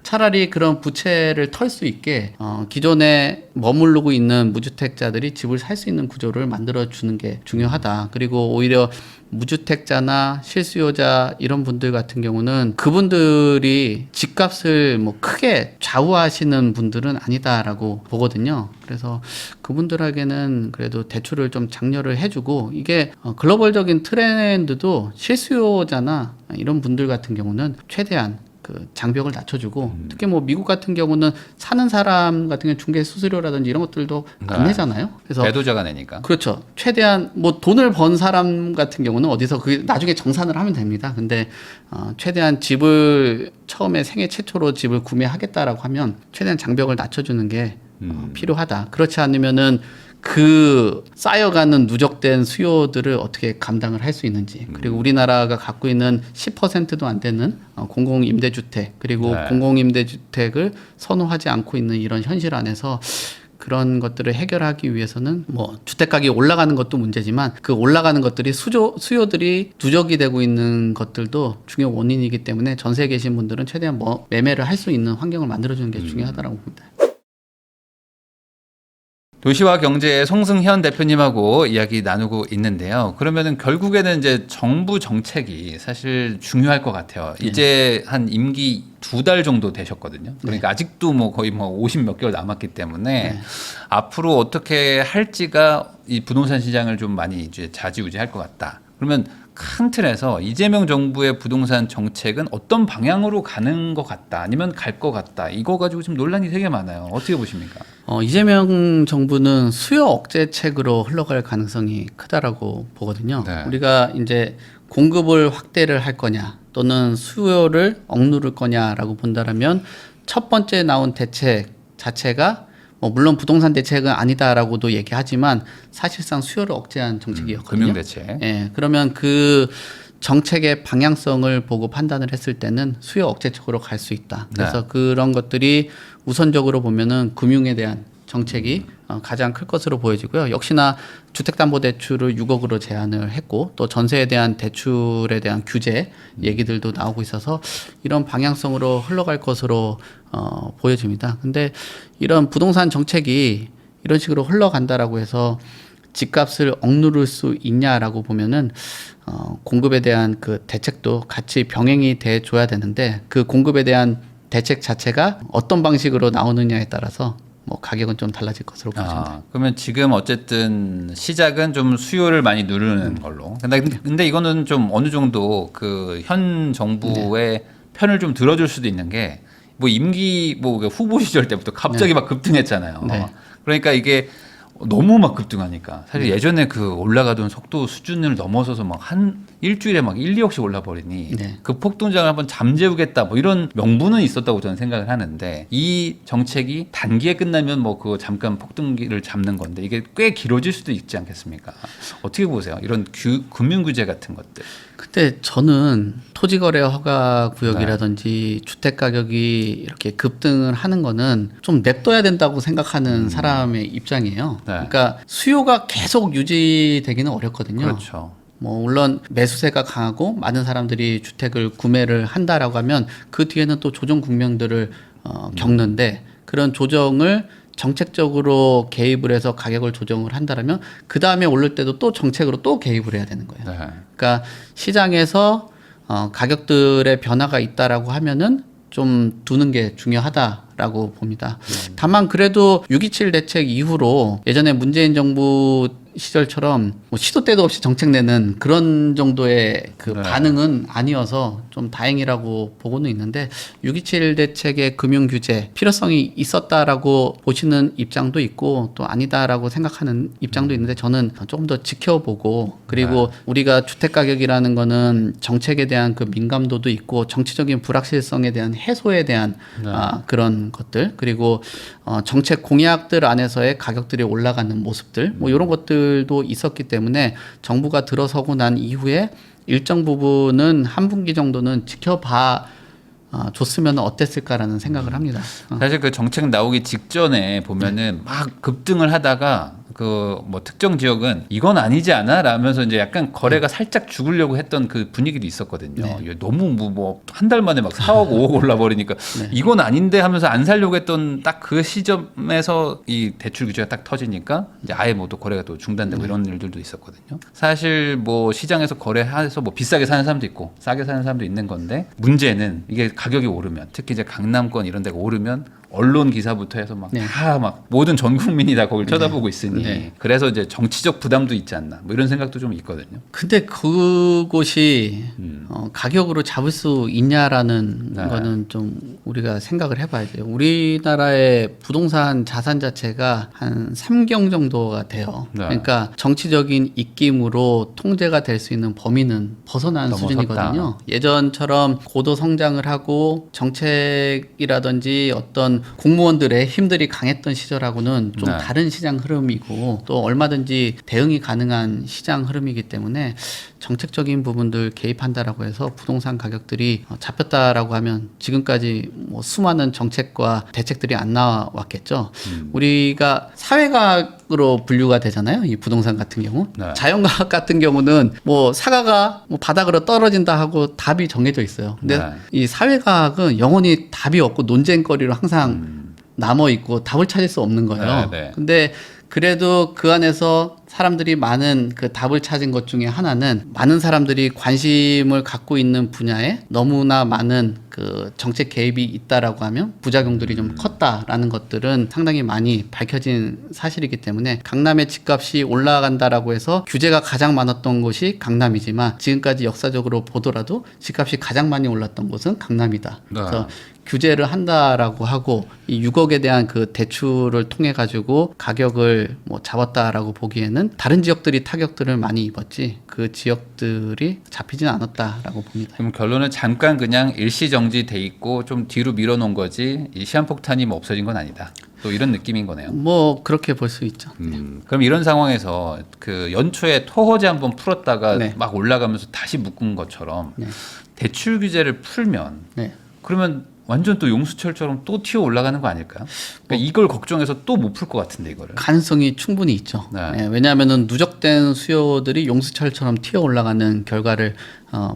차라리 그런 부채를 털 수 있게 기존에 머무르고 있는 무주택자들이 집을 살 수 있는 구조를 만들어 주는 게 중요하다. 그리고 오히려 무주택자나 실수요자 이런 분들 같은 경우는 그분들이 집값을 뭐 크게 좌우하시는 분들은 아니다라고 보거든요. 그래서 그분들에게는 그래도 대출을 좀 장려를 해주고 이게 글로벌적인 트렌드도 실수요자나 이런 분들 같은 경우는 최대한 그 장벽을 낮춰주고 특히 뭐 미국 같은 경우는 사는 사람 같은 경우 중개 수수료라든지 이런 것들도 안 내잖아요. 그래서 배도자가 내니까. 그렇죠. 최대한 뭐 돈을 번 사람 같은 경우는 어디서 그게 나중에 정산을 하면 됩니다. 근데 최대한 집을 처음에 생애 최초로 집을 구매하겠다라고 하면 최대한 장벽을 낮춰주는 게 필요하다. 그렇지 않으면은 그 쌓여가는 누적된 수요들을 어떻게 감당을 할 수 있는지 그리고 우리나라가 갖고 있는 10%도 안 되는 공공임대주택 그리고 공공임대주택을 선호하지 않고 있는 이런 현실 안에서 그런 것들을 해결하기 위해서는 뭐 주택가격이 올라가는 것도 문제지만 그 올라가는 것들이 수요들이 누적이 되고 있는 것들도 중요 원인이기 때문에 전세에 계신 분들은 최대한 뭐 매매를 할 수 있는 환경을 만들어주는 게 중요하다고 봅니다. 도시와 경제의 송승현 대표님하고 이야기 나누고 있는데요. 그러면은 결국에는 이제 정부 정책이 사실 중요할 것 같아요. 이제 한 임기 2달 정도 되셨거든요. 그러니까 아직도 뭐 거의 뭐 50 몇 개월 남았기 때문에 앞으로 어떻게 할지가 이 부동산 시장을 좀 많이 이제 좌지우지할 것 같다. 그러면 큰 틀에서 이재명 정부의 부동산 정책은 어떤 방향으로 가는 것 같다 아니면 갈 것 같다 이거 가지고 지금 논란이 되게 많아요. 어떻게 보십니까? 이재명 정부는 수요 억제책으로 흘러갈 가능성이 크다라고 보거든요. 우리가 이제 공급을 확대를 할 거냐 또는 수요를 억누를 거냐라고 본다라면 첫 번째 나온 대책 자체가 물론 부동산 대책은 아니다라고도 얘기하지만 사실상 수요를 억제한 정책이었거든요. 금융대책. 예, 그러면 그 정책의 방향성을 보고 판단을 했을 때는 수요 억제 쪽으로 갈 수 있다. 그래서 그런 것들이 우선적으로 보면은 금융에 대한 정책이 가장 클 것으로 보여지고요. 역시나 주택담보대출을 6억으로 제한을 했고 또 전세에 대한 대출에 대한 규제 얘기들도 나오고 있어서 이런 방향성으로 흘러갈 것으로 보여집니다. 근데 이런 부동산 정책이 이런 식으로 흘러간다라고 해서 집값을 억누를 수 있냐라고 보면은 공급에 대한 그 대책도 같이 병행이 돼 줘야 되는데 그 공급에 대한 대책 자체가 어떤 방식으로 나오느냐에 따라서 뭐 가격은 좀 달라질 것으로 보입니다. 그러면 지금 어쨌든 시작은 좀 수요를 많이 누르는 걸로. 근데 이거는 좀 어느 정도 그 현 정부의 편을 좀 들어줄 수도 있는 게 뭐 임기 뭐 후보 시절 때부터 갑자기 막 급등했잖아요. 그러니까 이게 너무 막 급등하니까 사실 예전에 그 올라가던 속도 수준을 넘어서서 막 한 일주일에 막 1, 2억씩 올라버리니 그 폭등장을 한번 잠재우겠다 뭐 이런 명분은 있었다고 저는 생각을 하는데 이 정책이 단기에 끝나면 뭐 그 잠깐 폭등기를 잡는 건데 이게 꽤 길어질 수도 있지 않겠습니까? 어떻게 보세요? 이런 금융 규제 같은 것들. 근데 저는 토지거래 허가 구역이라든지 주택 가격이 이렇게 급등을 하는 거는 좀 냅둬야 된다고 생각하는 사람의 입장이에요. 그러니까 수요가 계속 유지되기는 어렵거든요. 그렇죠. 뭐 물론 매수세가 강하고 많은 사람들이 주택을 구매를 한다라고 하면 그 뒤에는 또 조정 국면들을 겪는데 그런 조정을 정책적으로 개입을 해서 가격을 조정을 한다면 그 다음에 오를 때도 또 정책으로 또 개입을 해야 되는 거예요. 네. 그러니까 시장에서 가격들의 변화가 있다라고 하면은 좀 두는 게 중요하다라고 봅니다. 다만 그래도 6.27 대책 이후로 예전에 문재인 정부 시절처럼 뭐 시도 때도 없이 정책 내는 그런 정도의 그 네. 반응은 아니어서 좀 다행이라고 보고는 있는데 6.27 대책의 금융 규제 필요성이 있었다라고 보시는 입장도 있고 또 아니다라고 생각하는 입장도 있는데 저는 조금 더 지켜보고 그리고 우리가 주택 가격이라는 거는 정책에 대한 그 민감도도 있고 정치적인 불확실성에 대한 해소에 대한 그런 것들 그리고 정책 공약들 안에서의 가격들이 올라가는 모습들 뭐 이런 것들도 있었기 때문에 정부가 들어서고 난 이후에 일정 부분은 한 분기 정도는 지켜봐 줬으면 어땠을까라는 생각을 합니다. 사실 그 정책 나오기 직전에 보면은 막 급등을 하다가 그 뭐 특정 지역은 이건 아니지 않아? 라면서 이제 약간 거래가 살짝 죽으려고 했던 그 분위기도 있었거든요. 너무 뭐 한 달 만에 막 4억 5억 올라버리니까 이건 아닌데 하면서 안 살려고 했던 딱 그 시점에서 이 대출 규제가 딱 터지니까 이제 아예 뭐 또 거래가 또 중단되고 이런 일들도 있었거든요. 사실 뭐 시장에서 거래해서 뭐 비싸게 사는 사람도 있고 싸게 사는 사람도 있는 건데 문제는 이게 가격이 오르면 특히 이제 강남권 이런 데가 오르면 언론 기사부터 해서 막 다 막 모든 전 국민이 다 거길 쳐다보고 있으니 그래서 이제 정치적 부담도 있지 않나 뭐 이런 생각도 좀 있거든요. 근데 그곳이 가격으로 잡을 수 있냐라는 거는 좀 우리가 생각을 해봐야죠. 우리나라의 부동산 자산 자체가 한 3경 정도가 돼요. 그러니까 정치적인 입김으로 통제가 될 수 있는 범위는 벗어난 넘어섰다. 수준이거든요. 예전처럼 고도 성장을 하고 정책이라든지 어떤 공무원들의 힘들이 강했던 시절하고는 좀 다른 시장 흐름이고 또 얼마든지 대응이 가능한 시장 흐름이기 때문에 정책적인 부분들 개입한다라고 해서 부동산 가격들이 잡혔다라고 하면 지금까지 뭐 수많은 정책과 대책들이 안 나왔겠죠. 우리가 사회과학으로 분류가 되잖아요. 이 부동산 같은 경우. 자연과학 같은 경우는 뭐 사과가 뭐 바닥으로 떨어진다 하고 답이 정해져 있어요. 근데 이 사회과학은 영원히 답이 없고 논쟁거리로 항상 남아 있고 답을 찾을 수 없는 거예요. 근데 그래도 그 안에서 사람들이 많은 그 답을 찾은 것 중에 하나는 많은 사람들이 관심을 갖고 있는 분야에 너무나 많은 그 정책 개입이 있다라고 하면 부작용들이 좀 컸다라는 것들은 상당히 많이 밝혀진 사실이기 때문에 강남의 집값이 올라간다라고 해서 규제가 가장 많았던 곳이 강남이지만 지금까지 역사적으로 보더라도 집값이 가장 많이 올랐던 곳은 강남이다. 그래서 규제를 한다라고 하고 이 6억에 대한 그 대출을 통해 가지고 가격을 뭐 잡았다라고 보기에는 다른 지역들이 타격들을 많이 입었지 그 지역들이 잡히진 않았다라고 봅니다. 그럼 결론은 잠깐 그냥 일시 정지돼 있고 좀 뒤로 밀어놓은 거지 이 시한폭탄이 뭐 없어진 건 아니다. 또 이런 느낌인 거네요. 뭐 그렇게 볼 수 있죠. 그럼 이런 상황에서 그 연초에 토호제 한번 풀었다가 막 올라가면서 다시 묶은 것처럼 대출 규제를 풀면 그러면 완전 또 용수철처럼 또 튀어 올라가는 거 아닐까요? 그러니까 이걸 걱정해서 또 못 풀 것 같은데 이거를. 가능성이 충분히 있죠. 왜냐하면은 누적된 수요들이 용수철처럼 튀어 올라가는 결과를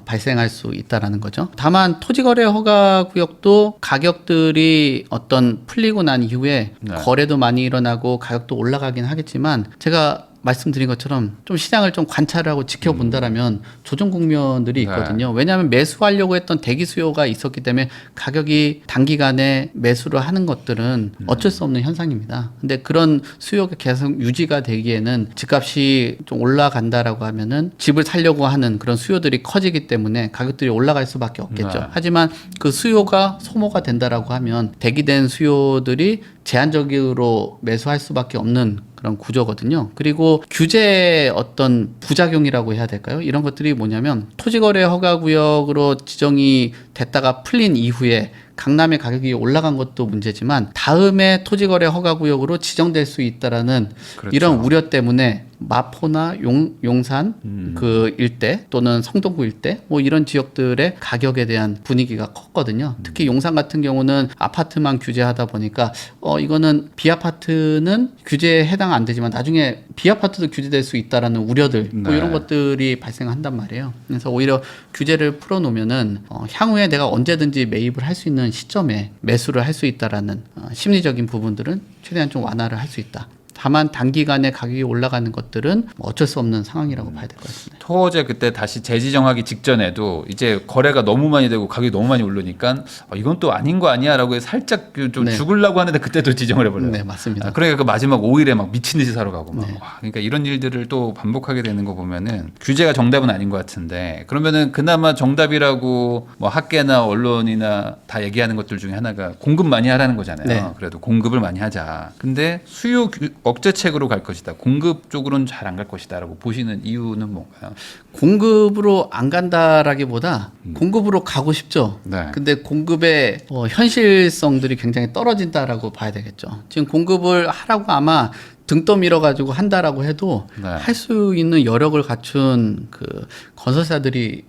발생할 수 있다라는 거죠. 다만 토지거래 허가구역도 가격들이 어떤 풀리고 난 이후에 거래도 많이 일어나고 가격도 올라가긴 하겠지만 제가 말씀드린 것처럼 좀 시장을 좀 관찰하고 지켜본다라면 조정 국면들이 있거든요. 왜냐하면 매수하려고 했던 대기 수요가 있었기 때문에 가격이 단기간에 매수를 하는 것들은 어쩔 수 없는 현상입니다. 근데 그런 수요가 계속 유지가 되기에는 집값이 좀 올라간다라고 하면은 집을 살려고 하는 그런 수요들이 커지기 때문에 가격들이 올라갈 수밖에 없겠죠. 하지만 그 수요가 소모가 된다라고 하면 대기된 수요들이 제한적으로 매수할 수밖에 없는 그런 구조거든요. 그리고 규제의 어떤 부작용이라고 해야 될까요? 이런 것들이 뭐냐면 토지거래 허가구역으로 지정이 됐다가 풀린 이후에 강남의 가격이 올라간 것도 문제지만 다음에 토지거래 허가구역으로 지정될 수 있다라는 이런 우려 때문에 마포나 용산 그 일대 또는 성동구 일대 뭐 이런 지역들의 가격에 대한 분위기가 컸거든요. 특히 용산 같은 경우는 아파트만 규제하다 보니까 이거는 비아파트는 규제에 해당 안 되지만 나중에 비아파트도 규제될 수 있다라는 우려들 뭐 네. 이런 것들이 발생한단 말이에요. 그래서 오히려 규제를 풀어놓으면은 향후에 내가 언제든지 매입을 할 수 있는 시점에 매수를 할 수 있다라는 심리적인 부분들은 최대한 좀 완화를 할 수 있다. 다만 단기간에 가격이 올라가는 것들은 뭐 어쩔 수 없는 상황이라고 봐야 될 것 같습니다. 토어제 그때 다시 재지정하기 직전에도 이제 거래가 너무 많이 되고 가격이 너무 많이 오르니까 이건 또 아닌 거 아니야라고 해서 살짝 좀 네. 죽으려고 하는데 그때도 지정을 해버려요. 네, 맞습니다. 그러니까 그 마지막 5일에 막 미친 듯이 사러 가고 막. 네. 와, 그러니까 이런 일들을 또 반복하게 되는 거 보면은 규제가 정답은 아닌 것 같은데 그러면은 그나마 정답이라고 뭐 학계나 언론이나 다 얘기하는 것들 중에 하나가 공급 많이 하라는 거잖아요. 네. 그래도 공급을 많이 하자. 근데 수요 억제책으로 갈 것이다. 공급 쪽으로는 잘 안 갈 것이다라고 보시는 이유는 뭔가요? 공급으로 안 간다라기보다 공급으로 가고 싶죠. 네. 근데 공급의 현실성들이 굉장히 떨어진다라고 봐야 되겠죠. 지금 공급을 하라고 아마 등 떠밀어 가지고 한다라고 해도 네. 할 수 있는 여력을 갖춘 그 건설사들이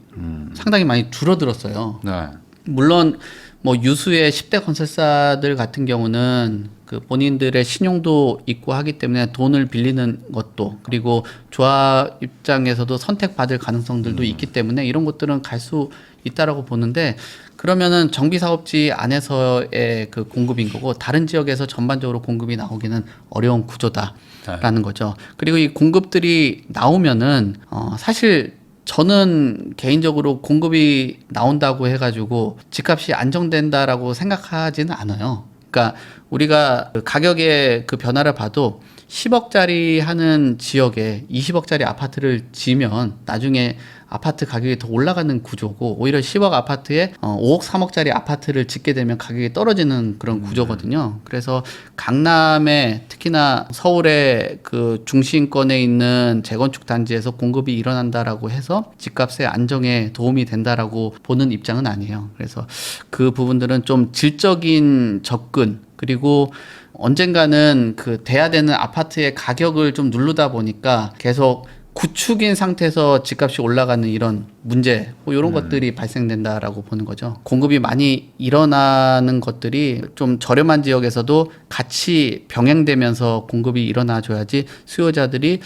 상당히 많이 줄어들었어요. 네. 물론 뭐 유수의 10대 건설사들 같은 경우는 그 본인들의 신용도 있고 하기 때문에 돈을 빌리는 것도 그리고 조합 입장에서도 선택받을 가능성들도 있기 때문에 이런 것들은 갈 수 있다라고 보는데 그러면은 정비 사업지 안에서의 그 공급인 거고 다른 지역에서 전반적으로 공급이 나오기는 어려운 구조다라는 거죠. 그리고 이 공급들이 나오면은 사실 저는 개인적으로 공급이 나온다고 해가지고 집값이 안정된다라고 생각하지는 않아요. 그러니까 우리가 그 가격의 그 변화를 봐도 10억짜리 하는 지역에 20억짜리 아파트를 지으면 나중에 아파트 가격이 더 올라가는 구조고 오히려 10억 아파트에 5억 3억짜리 아파트를 짓게 되면 가격이 떨어지는 그런 구조거든요. 그래서 강남에 특히나 서울의 그 중심권에 있는 재건축 단지에서 공급이 일어난다라고 해서 집값의 안정에 도움이 된다라고 보는 입장은 아니에요. 그래서 그 부분들은 좀 질적인 접근 그리고 언젠가는 그 돼야 되는 아파트의 가격을 좀 누르다 보니까 계속 구축인 상태에서 집값이 올라가는 이런 문제 뭐 이런 것들이 발생된다라고 보는 거죠. 공급이 많이 일어나는 것들이 좀 저렴한 지역에서도 같이 병행되면서 공급이 일어나줘야지 수요자들이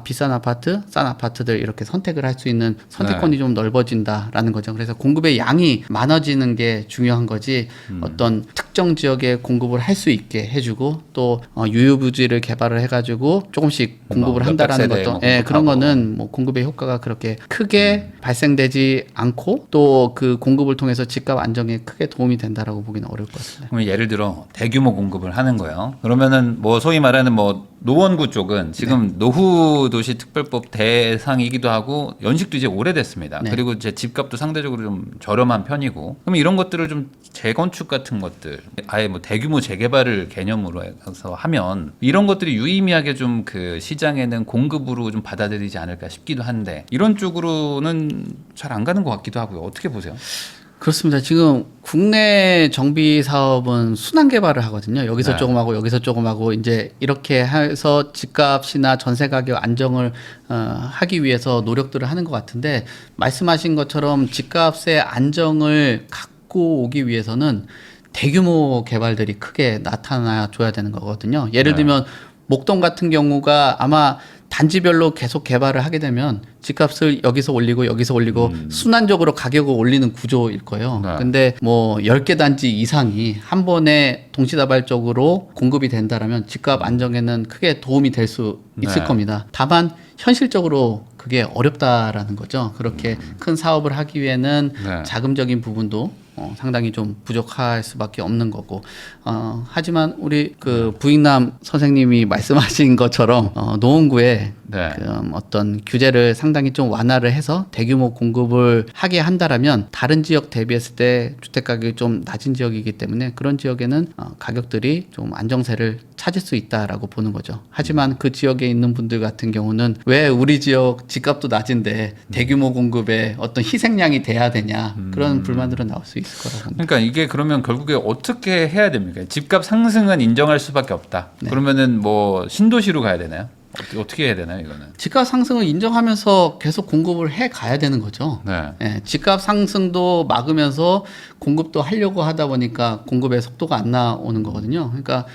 비싼 아파트, 싼 아파트들 이렇게 선택을 할 수 있는 선택권이 좀 넓어진다라는 거죠. 그래서 공급의 양이 많아지는 게 중요한 거지 어떤 특정 지역에 공급을 할 수 있게 해주고 또 유유부지를 개발을 해가지고 조금씩 공급을 한다라는 것도 그런 거는 뭐 공급의 효과가 그렇게 크게 발생되지 않고 또 그 공급을 통해서 집값 안정에 크게 도움이 된다라고 보기는 어려울 것 같습니다. 그럼 예를 들어 대규모 공급을 하는 거예요. 그러면은 뭐 소위 말하는 뭐 노원구 쪽은 지금 노후도시 특별법 대상이기도 하고 연식도 이제 오래됐습니다. 네. 그리고 이제 집값도 상대적으로 좀 저렴한 편이고 그럼 이런 것들을 좀 재건축 같은 것들 아예 뭐 대규모 재개발을 개념으로 해서 하면 이런 것들이 유의미하게 좀 그 시장에는 공급으로 좀 받아들이지 않을까 싶기도 한데 이런 쪽으로는 잘 안 가는 것 같기도 하고요. 어떻게 보세요? 그렇습니다. 지금 국내 정비 사업은 순환 개발을 하거든요. 여기서 네. 조금 하고 여기서 조금 하고 이제 이렇게 해서 집값이나 전세 가격 안정을 하기 위해서 노력들을 하는 것 같은데 말씀하신 것처럼 집값의 안정을 갖고 오기 위해서는 대규모 개발들이 크게 나타나 줘야 되는 거거든요. 예를 네. 들면 목동 같은 경우가 아마 단지별로 계속 개발을 하게 되면 집값을 여기서 올리고 순환적으로 가격을 올리는 구조일 거예요. 네. 근데 뭐 10개 단지 이상이 한 번에 동시다발적으로 공급이 된다라면 집값 안정에는 크게 도움이 될 수 있을 네. 겁니다. 다만 현실적으로 그게 어렵다라는 거죠. 그렇게 큰 사업을 하기 위해는 네. 자금적인 부분도 상당히 좀 부족할 수밖에 없는 거고 하지만 우리 그 부익남 선생님이 말씀하신 것처럼 노원구에 네. 어떤 규제를 상당히 좀 완화를 해서 대규모 공급을 하게 한다라면 다른 지역 대비했을 때 주택 가격이 좀 낮은 지역이기 때문에 그런 지역에는 가격들이 좀 안정세를 찾을 수 있다라고 보는 거죠. 하지만 그 지역에 있는 분들 같은 경우는 왜 우리 지역 집값도 낮은데 대규모 공급에 어떤 희생양이 돼야 되냐 그런 불만들은 나올 수 있을 거라고 봅니다. 그러니까 이게 그러면 결국에 어떻게 해야 됩니까? 집값 상승은 인정할 수밖에 없다. 네. 그러면은 뭐 신도시로 가야 되나요? 어떻게 해야 되나요, 이거는? 집값 상승을 인정하면서 계속 공급을 해 가야 되는 거죠. 네. 예, 집값 상승도 막으면서 공급도 하려고 하다 보니까 공급의 속도가 안 나오는 거거든요. 그러니까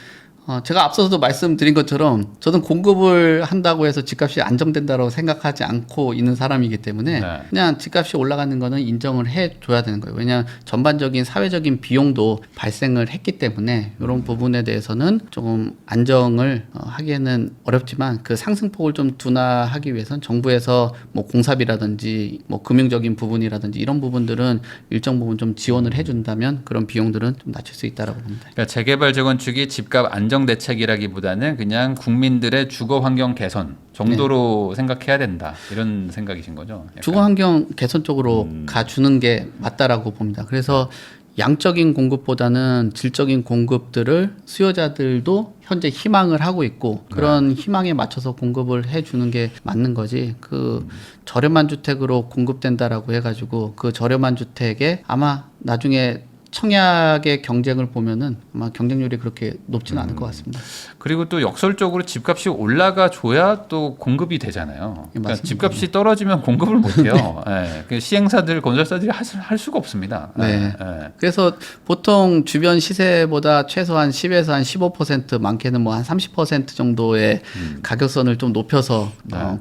제가 앞서서도 말씀드린 것처럼 저는 공급을 한다고 해서 집값이 안정된다고 생각하지 않고 있는 사람이기 때문에 네. 그냥 집값이 올라가는 거는 인정을 해줘야 되는 거예요. 왜냐하면 전반적인 사회적인 비용도 발생을 했기 때문에 이런 부분에 대해서는 조금 안정을 하기에는 어렵지만 그 상승폭을 좀 둔화하기 위해서는 정부에서 뭐 공사비라든지 뭐 금융적인 부분이라든지 이런 부분들은 일정 부분 좀 지원을 해준다면 그런 비용들은 좀 낮출 수 있다라고 봅니다. 그러니까 재개발 재건축이 집값 안정 대책이라기보다는 그냥 국민들의 주거 환경 개선 정도로 생각해야 된다 이런 생각이신 거죠? 약간. 주거 환경 개선 쪽으로 가주는 게 맞다라고 봅니다. 그래서 양적인 공급보다는 질적인 공급들을 수요자들도 현재 희망을 하고 있고 그런 희망에 맞춰서 공급을 해주는 게 맞는 거지. 그 저렴한 주택으로 공급된다라고 해가지고 그 저렴한 주택에 아마 나중에 청약의 경쟁을 보면은 아마 경쟁률이 그렇게 높지는 않을 것 같습니다. 그리고 또 역설적으로 집값이 올라가 줘야 또 공급이 되잖아요. 그러니까 집값이 떨어지면 공급을 못 해요. 네. 네. 시행사들, 건설사들이 할 수가 없습니다. 네. 네. 그래서 보통 주변 시세보다 최소한 10에서 한 15% 많게는 뭐 한 30% 정도의 가격선을 좀 높여서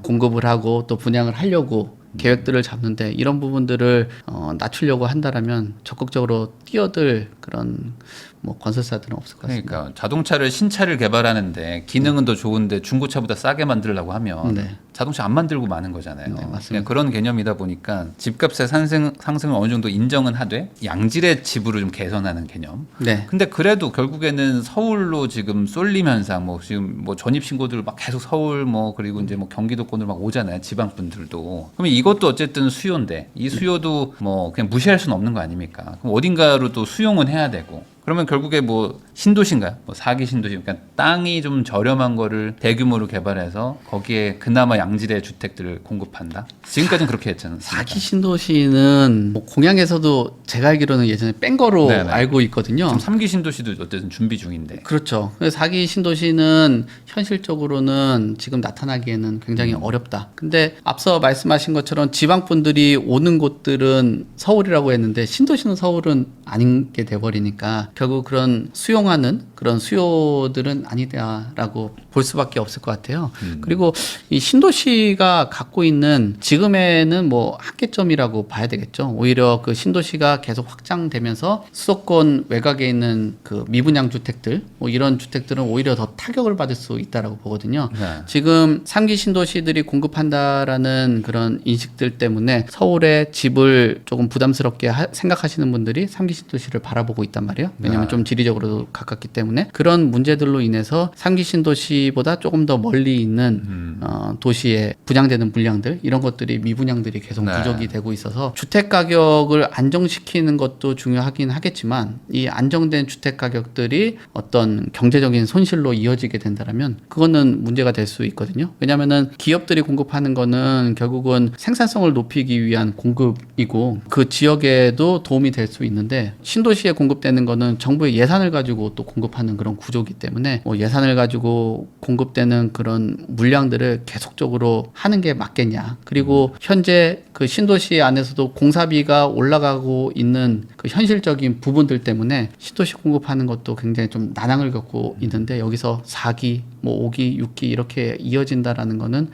공급을 하고 또 분양을 하려고 계획들을 잡는데 이런 부분들을 낮추려고 한다라면 적극적으로 뛰어들 그런 뭐 건설사들은 없을 것 같습니다. 그러니까 자동차를 신차를 개발하는데 기능은 더 좋은데 중고차보다 싸게 만들려고 하면 자동차 안 만들고 마는 거잖아요. 네, 맞습니다. 그런 개념이다 보니까 집값의 상승을 어느 정도 인정은 하되 양질의 집으로 좀 개선하는 개념. 네. 근데 그래도 결국에는 서울로 지금 쏠림 현상, 뭐 지금 뭐 전입 신고들 막 계속 서울 뭐 그리고 이제 뭐 경기도권으로 막 오잖아요. 지방 분들도. 그러면 이것도 어쨌든 수요인데 이 수요도 뭐 그냥 무시할 수는 없는 거 아닙니까? 그럼 어딘가로 또 수용은 해야 되고. 그러면 결국에 뭐 신도시인가요? 뭐 4기 신도시, 그러니까 땅이 좀 저렴한 거를 대규모로 개발해서 거기에 그나마 양질의 주택들을 공급한다. 지금까지는 그렇게 했잖아요. 4기 신도시는 뭐 공약에서도 제가 알기로는 예전에 뺀 거로 알고 있거든요. 지금 3기 신도시도 어쨌든 준비 중인데. 그렇죠. 그래서 4기 신도시는 현실적으로는 지금 나타나기에는 굉장히 어렵다. 근데 앞서 말씀하신 것처럼 지방 분들이 오는 곳들은 서울이라고 했는데 신도시는 서울은 아닌 게 돼버리니까 결국 그런 수용하는 그런 수요들은 아니다라고 볼 수밖에 없을 것 같아요. 그리고 이 신도시가 갖고 있는 지금에는 뭐 한계점이라고 봐야 되겠죠. 오히려 그 신도시가 계속 확장되면서 수도권 외곽에 있는 그 미분양 주택들 뭐 이런 주택들은 오히려 더 타격을 받을 수 있다라고 보거든요. 네. 지금 3기 신도시들이 공급한다라는 그런 인식들 때문에 서울에 집을 조금 부담스럽게 생각하시는 분들이 3기 신도시를 바라보고 있단 말이에요. 왜냐하면 좀 지리적으로도 가깝기 때문에 그런 문제들로 인해서 3기 신도시보다 조금 더 멀리 있는 도시에 분양되는 물량들 이런 것들이 미분양들이 계속 부족이 되고 있어서 주택 가격을 안정시키는 것도 중요하긴 하겠지만 이 안정된 주택 가격들이 어떤 경제적인 손실로 이어지게 된다면 그거는 문제가 될 수 있거든요. 왜냐하면은 기업들이 공급하는 거는 결국은 생산성을 높이기 위한 공급이고 그 지역에도 도움이 될 수 있는데 신도시에 공급되는 거는 정부의 예산을 가지고 또 공급하는 그런 구조기 때문에 뭐 예산을 가지고 공급되는 그런 물량들을 계속적으로 하는 게 맞겠냐. 그리고 현재 그 신도시 안에서도 공사비가 올라가고 있는 그 현실적인 부분들 때문에 신도시 공급하는 것도 굉장히 좀 난항을 겪고 있는데 여기서 4기, 뭐 5기, 6기 이렇게 이어진다라는 거는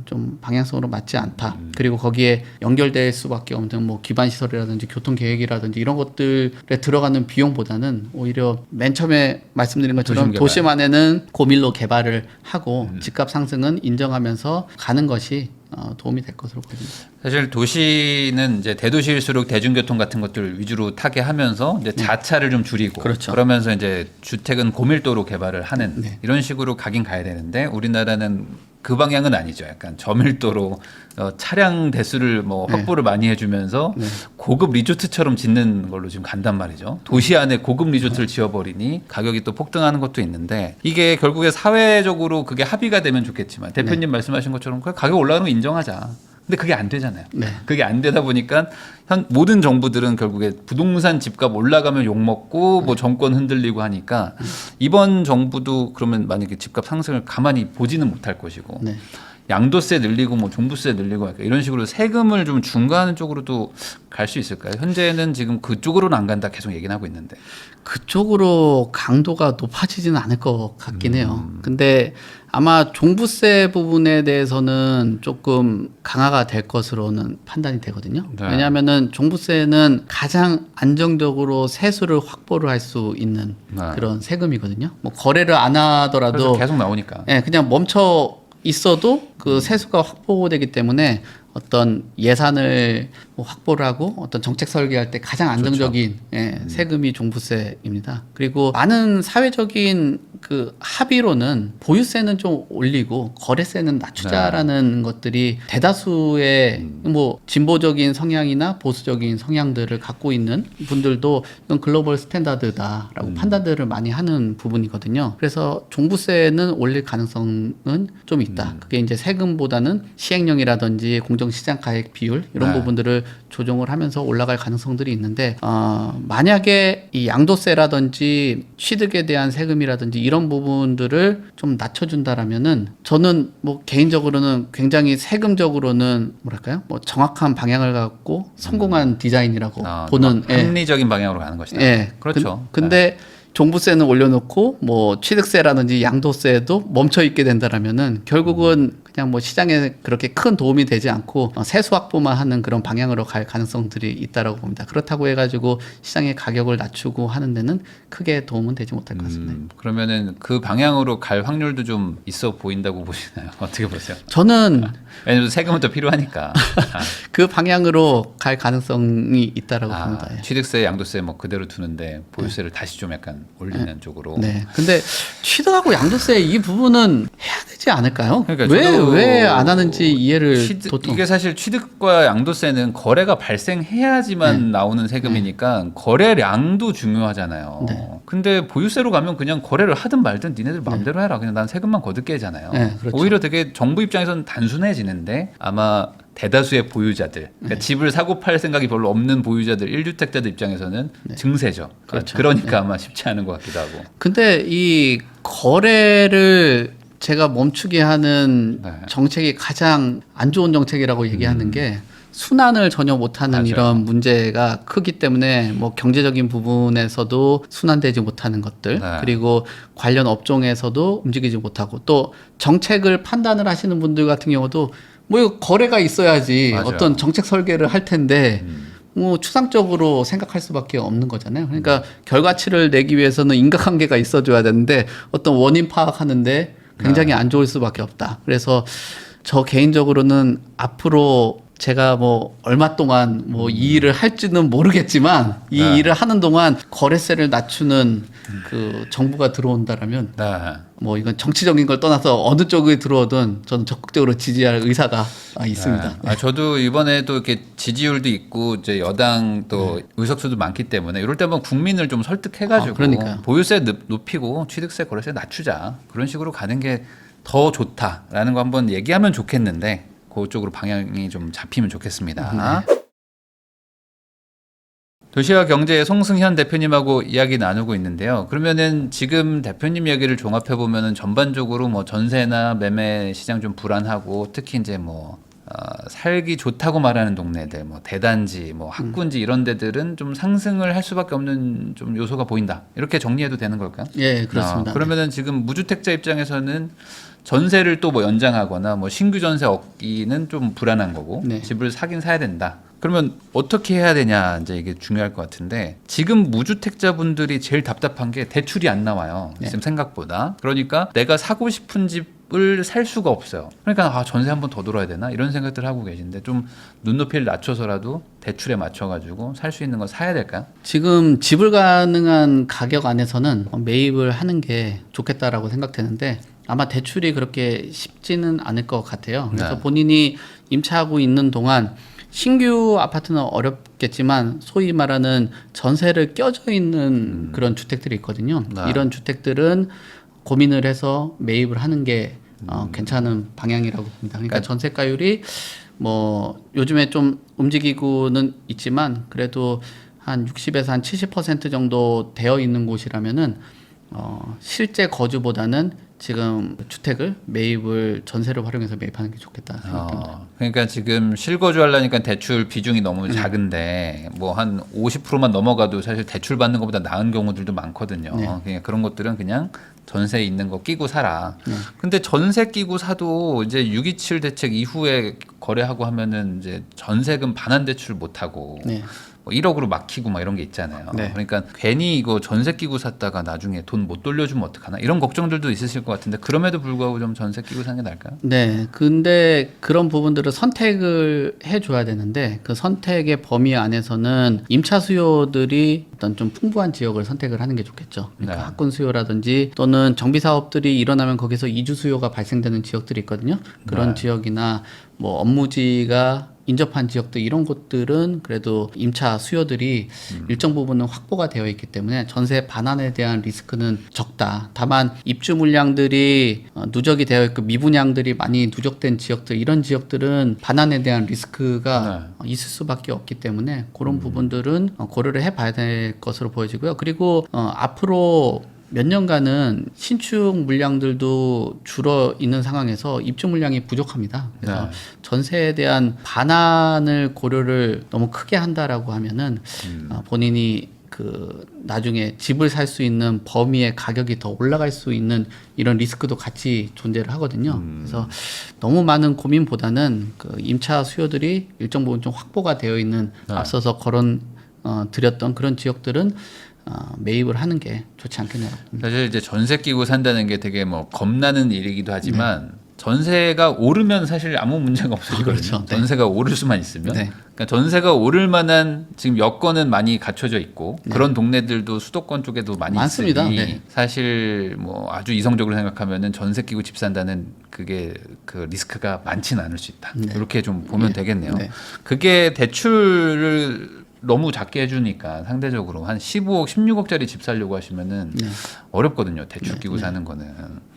좀 방향성으로 맞지 않다. 그리고 거기에 연결될 수밖에 없는 뭐 기반 시설이라든지 교통 계획이라든지 이런 것들에 들어가는 비용보다는 오히려 맨 처음에 말씀드린 것처럼 도심 안에는 고밀로 개발을 하고 집값 상승은 인정하면서 가는 것이 도움이 될 것으로 보입니다. 사실 도시는 이제 대도시일수록 대중교통 같은 것들 위주로 타게 하면서 이제 자차를 좀 줄이고 그러면서 이제 주택은 고밀도로 개발을 하는 이런 식으로 가긴 가야 되는데 우리나라는 그 방향은 아니죠. 약간 저밀도로 차량 대수를 뭐 확보를 많이 해주면서 고급 리조트처럼 짓는 걸로 지금 간단 말이죠. 도시 안에 고급 리조트를 지어버리니 가격이 또 폭등하는 것도 있는데 이게 결국에 사회적으로 그게 합의가 되면 좋겠지만 대표님 말씀하신 것처럼 가격 올라가는 거 인정하자. 근데 그게 안 되잖아요. 그게 안 되다 보니까 모든 정부들은 결국에 부동산 집값 올라가면 욕먹고 뭐 정권 흔들리고 하니까 이번 정부도 그러면 만약에 집값 상승을 가만히 보지는 못할 것이고 양도세 늘리고 뭐 종부세 늘리고 약간 이런 식으로 세금을 좀 중과하는 쪽으로도 갈 수 있을까요? 현재는 지금 그쪽으로는 안 간다 계속 얘기는 하고 있는데. 그쪽으로 강도가 높아지지는 않을 것 같긴 해요. 근데 아마 종부세 부분에 대해서는 조금 강화가 될 것으로는 판단이 되거든요. 네. 왜냐하면은 종부세는 가장 안정적으로 세수를 확보를 할 수 있는 네. 그런 세금이거든요. 뭐 거래를 안 하더라도 그래서 계속 나오니까. 예, 그냥 멈춰 있어도 그 세수가 확보되기 때문에 어떤 예산을 뭐 확보를 하고 어떤 정책 설계할 때 가장 안정적인 예, 세금이 종부세입니다. 그리고 많은 사회적인 그 합의로는 보유세는 좀 올리고 거래세는 낮추자라는 것들이 대다수의 뭐 진보적인 성향이나 보수적인 성향들을 갖고 있는 분들도 이건 글로벌 스탠다드다라고 판단들을 많이 하는 부분이거든요. 그래서 종부세는 올릴 가능성은 좀 있다. 그게 이제 세금보다는 시행령이라든지 공정시장 가액 비율 이런 네. 부분들을 조정을 하면서 올라갈 가능성들이 있는데 만약에 이 양도세라든지 취득에 대한 세금이라든지 이런 부분들을 좀 낮춰준다라면은 저는 뭐 개인적으로는 굉장히 세금적으로는 뭐랄까요 뭐 정확한 방향을 갖고 성공한 디자인이라고 보는 합리적인 방향으로 가는 것이다. 예. 그렇죠. 근데 종부세는 올려놓고 뭐 취득세라든지 양도세도 멈춰 있게 된다라면은 결국은 그냥 뭐 시장에 그렇게 큰 도움이 되지 않고 세수 확보만 하는 그런 방향으로 갈 가능성들이 있다라고 봅니다. 그렇다고 해가지고 시장의 가격을 낮추고 하는 데는 크게 도움은 되지 못할 것 같습니다. 그러면은 그 방향으로 갈 확률도 좀 있어 보인다고 보시나요? 어떻게 보세요? 저는 왜냐면 세금은 또 필요하니까. 그 방향으로 갈 가능성이 있다라고 봅니다. 예. 취득세, 양도세 뭐 그대로 두는데 보유세를 다시 좀 약간 올리는 쪽으로. 네. 근데 취득하고 양도세 이 부분은 해야 되지 않을까요? 그러니까 왜 안 하는지 이해를 도통. 이게 사실 취득과 양도세는 거래가 발생해야지만 나오는 세금이니까 거래량도 중요하잖아요. 네. 근데 보유세로 가면 그냥 거래를 하든 말든 니네들 마음대로 해라. 그냥 난 세금만 거둘게잖아요. 네, 그렇죠. 오히려 되게 정부 입장에서는 단순해지는데 아마 대다수의 보유자들, 그러니까 집을 사고 팔 생각이 별로 없는 보유자들, 1주택자들 입장에서는 증세죠. 그렇죠. 그러니까 아마 쉽지 않은 것 같기도 하고. 근데 이 거래를 제가 멈추게 하는 정책이 가장 안 좋은 정책이라고 얘기하는 게 순환을 전혀 못하는 맞아요. 이런 문제가 크기 때문에 뭐 경제적인 부분에서도 순환되지 못하는 것들 그리고 관련 업종에서도 움직이지 못하고 또 정책을 판단을 하시는 분들 같은 경우도 뭐 이거 거래가 있어야지 맞아요. 어떤 정책 설계를 할 텐데 뭐 추상적으로 생각할 수밖에 없는 거잖아요. 그러니까 결과치를 내기 위해서는 인과관계가 있어줘야 되는데 어떤 원인 파악하는데 굉장히 안 좋을 수밖에 없다. 그래서 저 개인적으로는 앞으로 제가 뭐 얼마 동안 뭐 이 일을 할지는 모르겠지만 이 일을 하는 동안 거래세를 낮추는 그 정부가 들어온다라면 뭐 이건 정치적인 걸 떠나서 어느 쪽에 들어오든 저는 적극적으로 지지할 의사가 있습니다. 저도 이번에도 이렇게 지지율도 있고 이제 여당 또 의석수도 많기 때문에 이럴 때 한번 국민을 좀 설득해가지고 그러니까요. 보유세 높이고 취득세, 거래세 낮추자 그런 식으로 가는 게 더 좋다라는 거 한번 얘기하면 좋겠는데 그쪽으로 방향이 좀 잡히면 좋겠습니다. 도시와 경제의 송승현 대표님하고 이야기 나누고 있는데요. 그러면은 지금 대표님 이야기를 종합해 보면은 전반적으로 뭐 전세나 매매 시장 좀 불안하고 특히 이제 뭐 살기 좋다고 말하는 동네들, 뭐 대단지, 뭐 학군지 이런 데들은 좀 상승을 할 수밖에 없는 좀 요소가 보인다. 이렇게 정리해도 되는 걸까요? 예, 그렇습니다. 그러면은 지금 무주택자 입장에서는 전세를 또 뭐 연장하거나 뭐 신규 전세 얻기는 좀 불안한 거고 집을 사긴 사야 된다. 그러면 어떻게 해야 되냐 이제 이게 중요할 것 같은데 지금 무주택자분들이 제일 답답한 게 대출이 안 나와요. 지금 생각보다. 그러니까 내가 사고 싶은 집을 살 수가 없어요. 그러니까 전세 한번 더 들어야 되나 이런 생각들 하고 계신데 좀 눈높이를 낮춰서라도 대출에 맞춰가지고 살 수 있는 거 사야 될까요? 지금 지불 가능한 가격 안에서는 매입을 하는 게 좋겠다라고 생각되는데 아마 대출이 그렇게 쉽지는 않을 것 같아요. 그래서 본인이 임차하고 있는 동안 신규 아파트는 어렵겠지만 소위 말하는 전세를 껴져 있는 그런 주택들이 있거든요. 이런 주택들은 고민을 해서 매입을 하는 게 괜찮은 방향이라고 봅니다. 그러니까 전세가율이 뭐 요즘에 좀 움직이고는 있지만 그래도 한 60에서 한 70% 정도 되어 있는 곳이라면은 실제 거주보다는 지금 주택을 매입을 전세를 활용해서 매입하는 게 좋겠다 생각합니다. 그러니까 지금 실거주 하려니까 대출 비중이 너무 작은데 뭐 한 50%만 넘어가도 사실 대출 받는 것보다 나은 경우들도 많거든요. 그냥 그런 것들은 그냥 전세에 있는 거 끼고 살아. 근데 전세 끼고 사도 이제 627 대책 이후에 거래하고 하면은 이제 전세금 반환 대출 못 하고 뭐 1억으로 막히고 막 이런 게 있잖아요. 그러니까 괜히 이거 전세 끼고 샀다가 나중에 돈 못 돌려주면 어떡하나 이런 걱정들도 있으실 것 같은데 그럼에도 불구하고 좀 전세 끼고 사는 게 나을까요? 네, 근데 그런 부분들을 선택을 해줘야 되는데 그 선택의 범위 안에서는 임차 수요들이 어떤 좀 풍부한 지역을 선택을 하는 게 좋겠죠. 그러니까 학군 수요라든지 또는 정비 사업들이 일어나면 거기서 이주 수요가 발생되는 지역들이 있거든요. 그런 지역이나 뭐 업무지가 인접한 지역들 이런 곳들은 그래도 임차 수요들이 일정 부분은 확보가 되어 있기 때문에 전세 반환에 대한 리스크는 적다. 다만 입주 물량들이 누적이 되어 있고 미분양들이 많이 누적된 지역들 이런 지역들은 반환에 대한 리스크가 있을 수밖에 없기 때문에 그런 부분들은 고려를 해봐야 될 것으로 보여지고요. 그리고 앞으로 몇 년간은 신축 물량들도 줄어 있는 상황에서 입주 물량이 부족합니다. 그래서 전세에 대한 반환을 고려를 너무 크게 한다라고 하면은 본인이 그 나중에 집을 살 수 있는 범위의 가격이 더 올라갈 수 있는 이런 리스크도 같이 존재를 하거든요. 그래서 너무 많은 고민보다는 그 임차 수요들이 일정 부분 좀 확보가 되어 있는 앞서서 거론 드렸던 그런 지역들은 매입을 하는 게 좋지 않겠네요. 사실 이제 전세 끼고 산다는 게 되게 뭐 겁나는 일이기도 하지만 전세가 오르면 사실 아무 문제가 없거든요. 그렇죠. 전세가 오를 수만 있으면. 그러니까 전세가 오를 만한 지금 여건은 많이 갖춰져 있고 그런 동네들도 수도권 쪽에도 많이 많습니다. 있으니 사실 뭐 아주 이성적으로 생각하면은 전세 끼고 집 산다는 그게 그 리스크가 많지는 않을 수 있다. 이렇게 좀 보면 되겠네요. 그게 대출을 너무 작게 해주니까 상대적으로 한 15억, 16억짜리 집 살려고 하시면은 어렵거든요. 대출 끼고 사는 거는.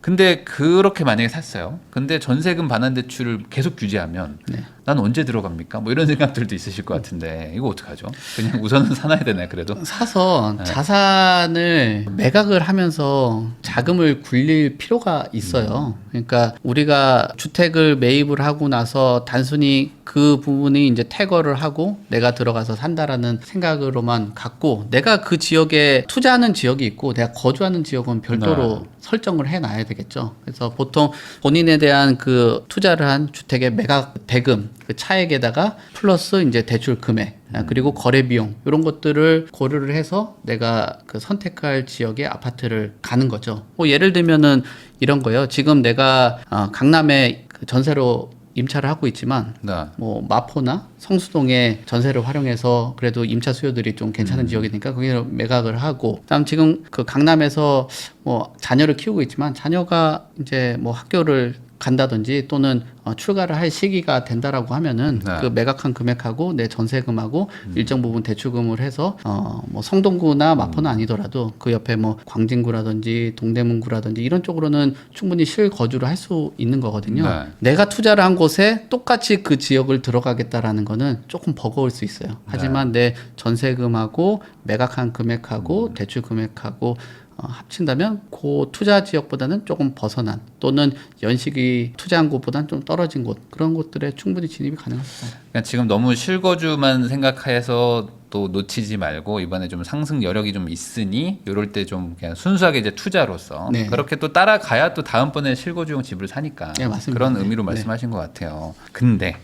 근데 그렇게 만약에 샀어요. 근데 전세금 반환 대출을 계속 유지하면 난 언제 들어갑니까? 뭐 이런 생각들도 있으실 것 같은데 이거 어떡하죠? 그냥 우선은 사놔야 되나요? 그래도? 사서 자산을 매각을 하면서 자금을 굴릴 필요가 있어요. 그러니까 우리가 주택을 매입을 하고 나서 단순히 그 부분이 이제 퇴거를 하고 내가 들어가서 산다라는 생각으로만 갖고 내가 그 지역에 투자하는 지역이 있고 내가 거주하는 지역은 별도로 설정을 해놔야 되겠죠. 그래서 보통 본인에 대한 그 투자를 한 주택의 매각 대금 그 차액에다가 플러스 이제 대출 금액 그리고 거래 비용 이런 것들을 고려를 해서 내가 그 선택할 지역의 아파트를 가는 거죠. 뭐 예를 들면은 이런 거요. 지금 내가 강남에 그 전세로 임차를 하고 있지만 뭐 마포나 성수동에 전세를 활용해서 그래도 임차 수요들이 좀 괜찮은 지역이니까 거기로 매각을 하고 그다음 지금 그 강남에서 뭐 자녀를 키우고 있지만 자녀가 이제 뭐 학교를 간다든지 또는 출가를 할 시기가 된다라고 하면은 그 매각한 금액하고 내 전세금하고 일정 부분 대출금을 해서 뭐 성동구나 마포는 아니더라도 그 옆에 뭐 광진구라든지 동대문구라든지 이런 쪽으로는 충분히 실거주를 할 수 있는 거거든요. 내가 투자를 한 곳에 똑같이 그 지역을 들어가겠다라는 거는 조금 버거울 수 있어요. 하지만 내 전세금하고 매각한 금액하고 대출 금액하고 합친다면 그 투자 지역보다는 조금 벗어난 또는 연식이 투자한 곳보다는 좀 떨어진 곳 그런 곳들에 충분히 진입이 가능합니다. 그러니까 지금 너무 실거주만 생각해서 또 놓치지 말고 이번에 좀 상승 여력이 좀 있으니 이럴 때 좀 그냥 순수하게 이제 투자로서 그렇게 또 따라가야 또 다음번에 실거주용 집을 사니까 그런 의미로 말씀하신 것 같아요. 근데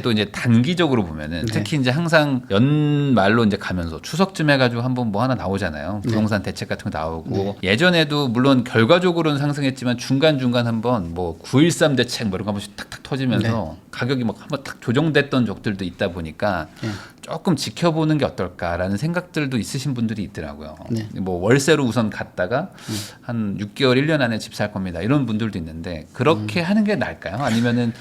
또 이제 단기적으로 보면은 특히 이제 항상 연말로 이제 가면서 추석쯤 해가지고 한번 뭐 하나 나오잖아요. 부동산 대책 같은 거 나오고 예전에도 물론 결과적으로는 상승했지만 중간중간 한번 뭐 9.13 대책 뭐 이런 거 한 번씩 탁탁 터지면서 가격이 막 한번 탁 조정됐던 적들도 있다 보니까 조금 지켜보는 게 어떨까라는 생각들도 있으신 분들이 있더라고요. 뭐 월세로 우선 갔다가 한 6개월, 1년 안에 집 살 겁니다. 이런 분들도 있는데 그렇게 하는 게 나을까요? 아니면은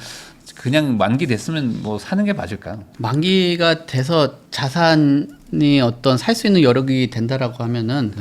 그냥 만기 됐으면 뭐 사는 게 맞을까요? 만기가 돼서 자산이 어떤 살 수 있는 여력이 된다라고 하면은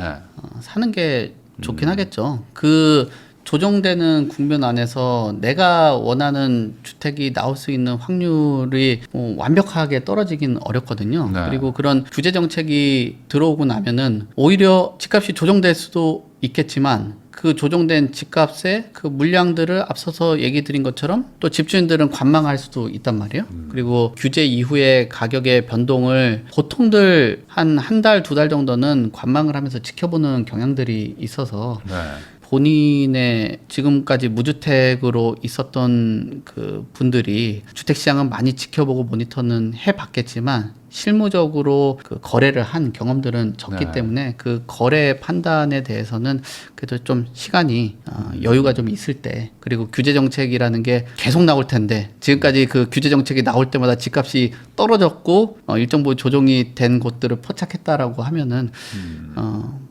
사는 게 좋긴 하겠죠. 그 조정되는 국면 안에서 내가 원하는 주택이 나올 수 있는 확률이 완벽하게 떨어지긴 어렵거든요. 그리고 그런 규제 정책이 들어오고 나면은 오히려 집값이 조정될 수도 있겠지만 그 조정된 집값의 그 물량들을 앞서서 얘기 드린 것처럼 또 집주인들은 관망할 수도 있단 말이에요. 그리고 규제 이후에 가격의 변동을 보통들 한 달, 두 달 정도는 관망을 하면서 지켜보는 경향들이 있어서 네. 본인의 지금까지 무주택으로 있었던 그 분들이 주택시장은 많이 지켜보고 모니터는 해봤겠지만 실무적으로 그 거래를 한 경험들은 적기 네. 때문에 그 거래 판단에 대해서는 그래도 좀 시간이 여유가 좀 있을 때, 그리고 규제 정책이라는 게 계속 나올 텐데 지금까지 그 규제 정책이 나올 때마다 집값이 떨어졌고 일정 부분 조정이 된 곳들을 포착했다라고 하면은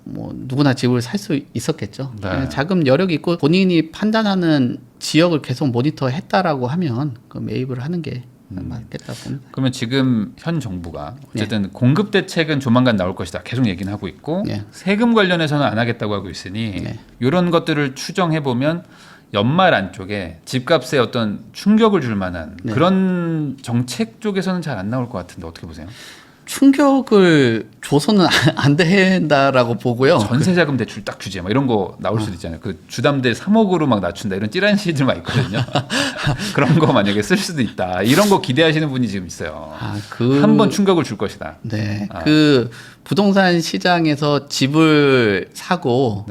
뭐 누구나 집을 살 수 있었겠죠. 네. 자금 여력이 있고 본인이 판단하는 지역을 계속 모니터했다라고 하면 그 매입을 하는 게 맞겠다 봅니다. 그러면 지금 현 정부가 어쨌든 공급 대책은 조만간 나올 것이다 계속 얘기는 하고 있고 세금 관련해서는 안 하겠다고 하고 있으니 이런 것들을 추정해 보면 연말 안쪽에 집값에 어떤 충격을 줄 만한 그런 정책 쪽에서는 잘 안 나올 것 같은데 어떻게 보세요? 충격을 줘서는 안 된다라고 보고요. 전세자금 대출 딱 규제 막 이런 거 나올 수도 있잖아요. 그 주담대 3억으로 막 낮춘다 이런 찌라시들 막 있거든요. 그런 거 만약에 쓸 수도 있다. 이런 거 기대하시는 분이 지금 있어요. 한 번 충격을 줄 것이다. 네. 그 부동산 시장에서 집을 사고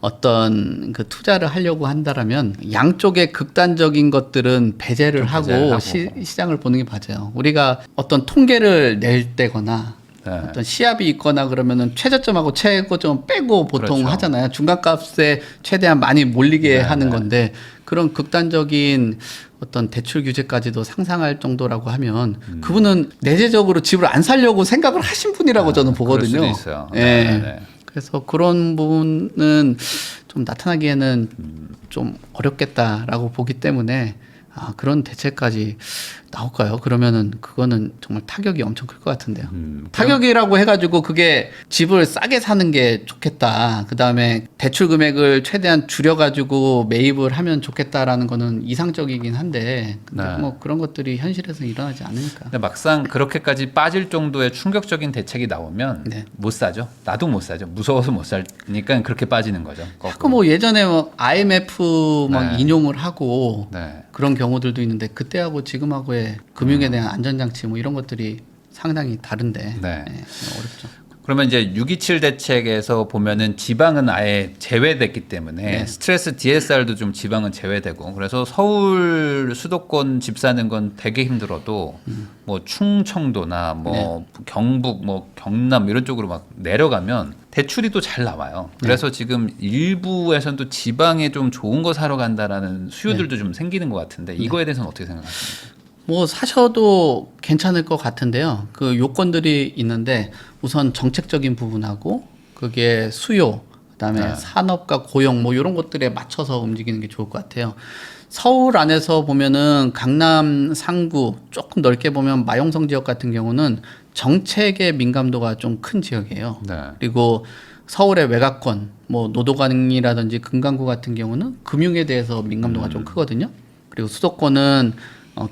어떤 그 투자를 하려고 한다라면 양쪽의 극단적인 것들은 배제를 하고 시장을 보는 게 맞아요. 우리가 어떤 통계를 낼 때거나 어떤 시합이 있거나 그러면은 최저점하고 최고점 빼고 보통 하잖아요. 중간값에 최대한 많이 몰리게 하는 건데 그런 극단적인 어떤 대출 규제까지도 상상할 정도라고 하면 그분은 내재적으로 집을 안 살려고 생각을 하신 분이라고 저는 보거든요. 그럴 수도 있어요. 그래서 그런 부분은 좀 나타나기에는 좀 어렵겠다라고 보기 때문에 그런 대책까지 나올까요? 그러면은 그거는 정말 타격이 엄청 클 것 같은데요. 타격이라고 해가지고 그게 집을 싸게 사는 게 좋겠다. 그 다음에 대출 금액을 최대한 줄여가지고 매입을 하면 좋겠다라는 거는 이상적이긴 한데 근데 뭐 그런 것들이 현실에서 일어나지 않으니까. 근데 막상 그렇게까지 빠질 정도의 충격적인 대책이 나오면 못 사죠. 나도 못 사죠. 무서워서 못 사니까 그렇게 빠지는 거죠. 자꾸 뭐 예전에 막 IMF 막 인용을 하고 그런 경우들도 있는데 그때하고 지금하고의 금융에 대한 안전장치 뭐 이런 것들이 상당히 다른데 어렵죠. 그러면 이제 627 대책에서 보면은 지방은 아예 제외됐기 때문에 스트레스 DSR도 좀 지방은 제외되고 그래서 서울 수도권 집 사는 건 되게 힘들어도 뭐 충청도나 뭐 경북 뭐 경남 이런 쪽으로 막 내려가면 대출이 또 잘 나와요. 그래서 지금 일부에서는 또 지방에 좀 좋은 거 사러 간다라는 수요들도 좀 생기는 것 같은데 이거에 대해서는 어떻게 생각하십니까? 뭐 사셔도 괜찮을 것 같은데요. 그 요건들이 있는데 우선 정책적인 부분하고 그게 수요, 그다음에 산업과 고용 뭐 이런 것들에 맞춰서 움직이는 게 좋을 것 같아요. 서울 안에서 보면은 강남 상구 조금 넓게 보면 마용성 지역 같은 경우는 정책의 민감도가 좀 큰 지역이에요. 그리고 서울의 외곽권, 뭐 노도강이라든지 금강구 같은 경우는 금융에 대해서 민감도가 좀 크거든요. 그리고 수도권은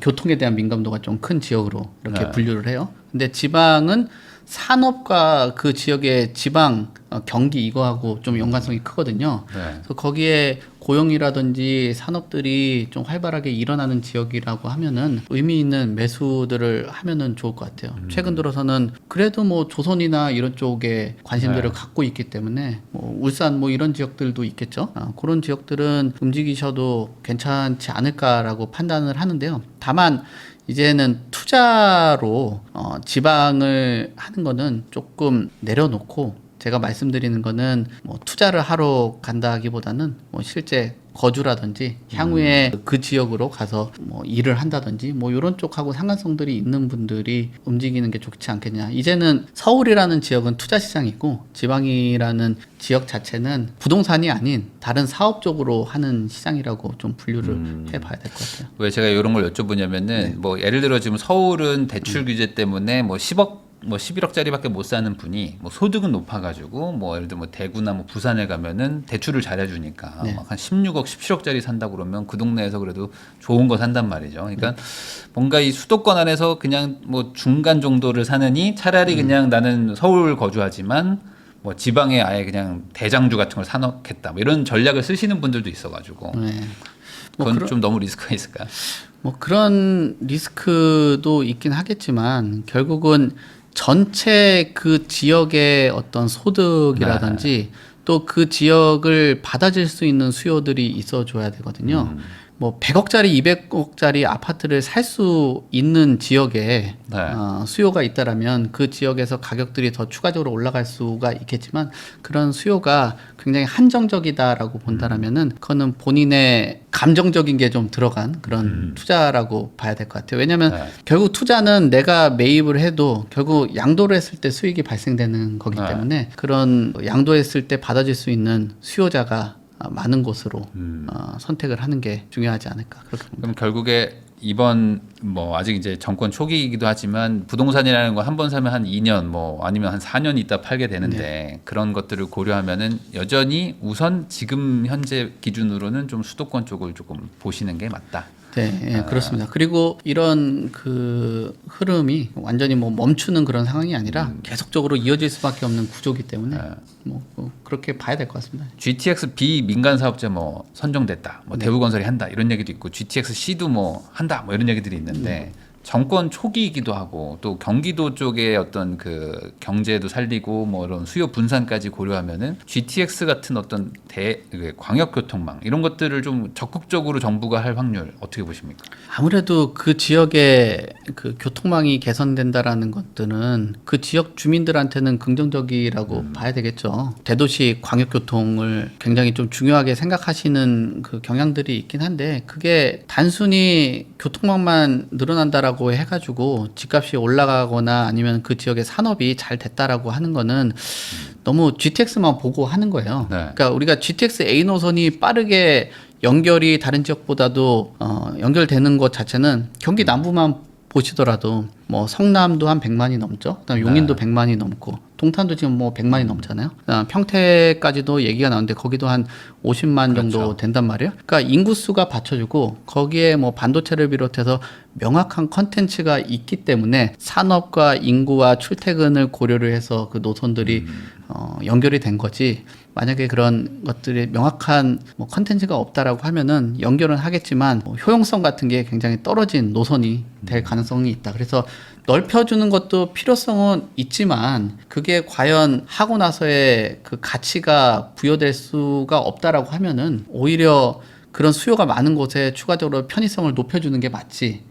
교통에 대한 민감도가 좀 큰 지역으로 이렇게 분류를 해요. 근데 지방은 산업과 그 지역의 지방 경기 이거하고 좀 연관성이 크거든요. 그래서 거기에 고용이라든지 산업들이 좀 활발하게 일어나는 지역이라고 하면은 의미 있는 매수들을 하면은 좋을 것 같아요. 최근 들어서는 그래도 뭐 조선이나 이런 쪽에 관심들을 갖고 있기 때문에 뭐 울산 뭐 이런 지역들도 있겠죠. 그런 지역들은 움직이셔도 괜찮지 않을까라고 판단을 하는데요. 다만 이제는 투자로 지방을 하는 거는 조금 내려놓고 제가 말씀드리는 거는 뭐 투자를 하러 간다기보다는 뭐 실제 거주라든지 향후에 그 지역으로 가서 뭐 일을 한다든지 뭐 이런 쪽하고 상관성들이 있는 분들이 움직이는 게 좋지 않겠냐. 이제는 서울이라는 지역은 투자 시장이고 지방이라는 지역 자체는 부동산이 아닌 다른 사업 쪽으로 하는 시장이라고 좀 분류를 해봐야 될 것 같아요. 왜 제가 이런 걸 여쭤보냐면은 뭐 예를 들어 지금 서울은 대출 규제 때문에 뭐 11억짜리밖에 못 사는 분이 뭐 소득은 높아가지고 뭐 예를 들어 뭐 대구나 뭐 부산에 가면은 대출을 잘해주니까 막 한 16억, 17억짜리 산다 그러면 그 동네에서 그래도 좋은 거 산단 말이죠. 그러니까 뭔가 이 수도권 안에서 그냥 뭐 중간 정도를 사느니 차라리 그냥 나는 서울 거주하지만 뭐 지방에 아예 그냥 대장주 같은 걸 사놓겠다 뭐 이런 전략을 쓰시는 분들도 있어가지고 그건 좀 너무 리스크가 있을까요? 뭐 그런 리스크도 있긴 하겠지만 결국은 전체 그 지역의 어떤 소득이라든지 또 그 지역을 받아줄 수 있는 수요들이 있어줘야 되거든요. 뭐 100억짜리, 200억짜리 아파트를 살 수 있는 지역에 수요가 있다라면 그 지역에서 가격들이 더 추가적으로 올라갈 수가 있겠지만 그런 수요가 굉장히 한정적이다라고 본다라면은 그거는 본인의 감정적인 게 좀 들어간 그런 투자라고 봐야 될 것 같아요. 왜냐하면 결국 투자는 내가 매입을 해도 결국 양도를 했을 때 수익이 발생되는 거기 때문에 그런 양도했을 때 받아줄 수 있는 수요자가 많은 곳으로 선택을 하는 게 중요하지 않을까 그렇게 봅니다. 그럼 결국에 이번 뭐 아직 이제 정권 초기이기도 하지만 부동산이라는 거 한 번 사면 한 2년 뭐 아니면 한 4년 있다 팔게 되는데 그런 것들을 고려하면은 여전히 우선 지금 현재 기준으로는 좀 수도권 쪽을 조금 보시는 게 맞다. 네, 그렇습니다. 그리고 이런 그 흐름이 완전히 뭐 멈추는 그런 상황이 아니라 계속적으로 이어질 수밖에 없는 구조기 때문에 뭐 그렇게 봐야 될 것 같습니다. GTX B 민간 사업자 뭐 선정됐다, 뭐 대우건설이 한다 이런 얘기도 있고 GTX C도 뭐 한다 뭐 이런 얘기들이 있는데. 정권 초기이기도 하고 또 경기도 쪽의 어떤 그 경제도 살리고 뭐 이런 수요 분산까지 고려하면은 GTX 같은 어떤 광역 교통망 이런 것들을 좀 적극적으로 정부가 할 확률 어떻게 보십니까? 아무래도 그 지역의 그 교통망이 개선된다라는 것들은 그 지역 주민들한테는 긍정적이라고 봐야 되겠죠. 대도시 광역 교통을 굉장히 좀 중요하게 생각하시는 그 경향들이 있긴 한데 그게 단순히 교통망만 늘어난다라고 해가지고 집값이 올라가거나 아니면 그 지역의 산업이 잘 됐다라고 하는 거는 너무 GTX만 보고 하는 거예요. 그러니까 우리가 GTX A 노선이 빠르게 연결이 다른 지역보다도 연결되는 것 자체는 경기 남부만 보시더라도 뭐 성남도 한 100만이 넘죠. 그다음 용인도 100만이 넘고 동탄도 지금 뭐 100만이 넘잖아요. 그다음 평택까지도 얘기가 나오는데 거기도 한 50만 정도 된단 말이에요. 그러니까 인구수가 받쳐주고 거기에 뭐 반도체를 비롯해서 명확한 컨텐츠가 있기 때문에 산업과 인구와 출퇴근을 고려를 해서 그 노선들이 연결이 된 거지. 만약에 그런 것들이 명확한 뭐 컨텐츠가 없다라고 하면은 연결은 하겠지만 뭐 효용성 같은 게 굉장히 떨어진 노선이 될 가능성이 있다. 그래서 넓혀주는 것도 필요성은 있지만 그게 과연 하고 나서의 그 가치가 부여될 수가 없다라고 하면은 오히려 그런 수요가 많은 곳에 추가적으로 편의성을 높여주는 게 맞지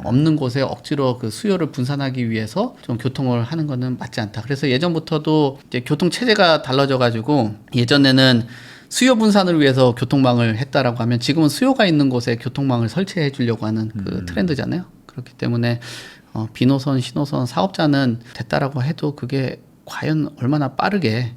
없는 곳에 억지로 그 수요를 분산하기 위해서 좀 교통을 하는 거는 맞지 않다. 그래서 예전부터도 이제 교통 체제가 달라져 가지고 예전에는 수요 분산을 위해서 교통망을 했다라고 하면 지금은 수요가 있는 곳에 교통망을 설치해 주려고 하는 그 트렌드잖아요. 그렇기 때문에 B노선, C노선 사업자는 됐다라고 해도 그게 과연 얼마나 빠르게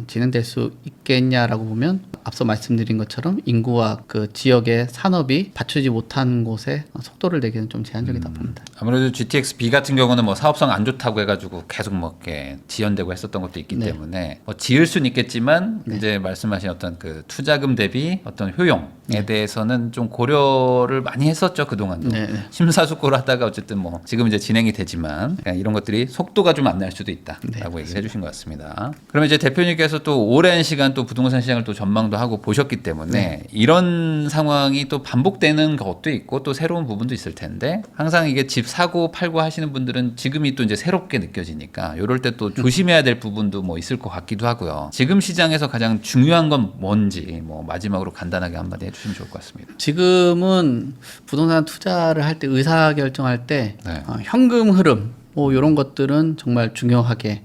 진행될 수 있겠냐라고 보면 앞서 말씀드린 것처럼 인구와 그 지역의 산업이 받쳐주지 못한 곳에 속도를 내기는 좀 제한적이다 봅니다. 아무래도 GTX B 같은 경우는 뭐 사업성 안 좋다고 해가지고 계속 뭐 이렇게 지연되고 했었던 것도 있기 때문에 뭐 지을 수는 있겠지만 이제 말씀하신 어떤 그 투자금 대비 어떤 효용에 대해서는 좀 고려를 많이 했었죠 그동안도 심사숙고를 하다가 어쨌든 뭐 지금 이제 진행이 되지만 이런 것들이 속도가 좀 안 날 수도 있다라고 얘기를 해주신 것 같습니다. 그러면 이제 대표님께서 또 오랜 시간 또 부동산 시장을 또 전망도 하고 보셨기 때문에 이런 상황이 또 반복되는 것도 있고 또 새로운 부분도 있을 텐데 항상 이게 집 사고 팔고 하시는 분들은 지금이 또 이제 새롭게 느껴지니까 이럴 때 또 조심해야 될 부분도 뭐 있을 것 같기도 하고요. 지금 시장에서 가장 중요한 건 뭔지 뭐 마지막으로 간단하게 한마디 해주시면 좋을 것 같습니다. 지금은 부동산 투자를 할 때 의사 결정할 때 현금 흐름 뭐 이런 것들은 정말 중요하게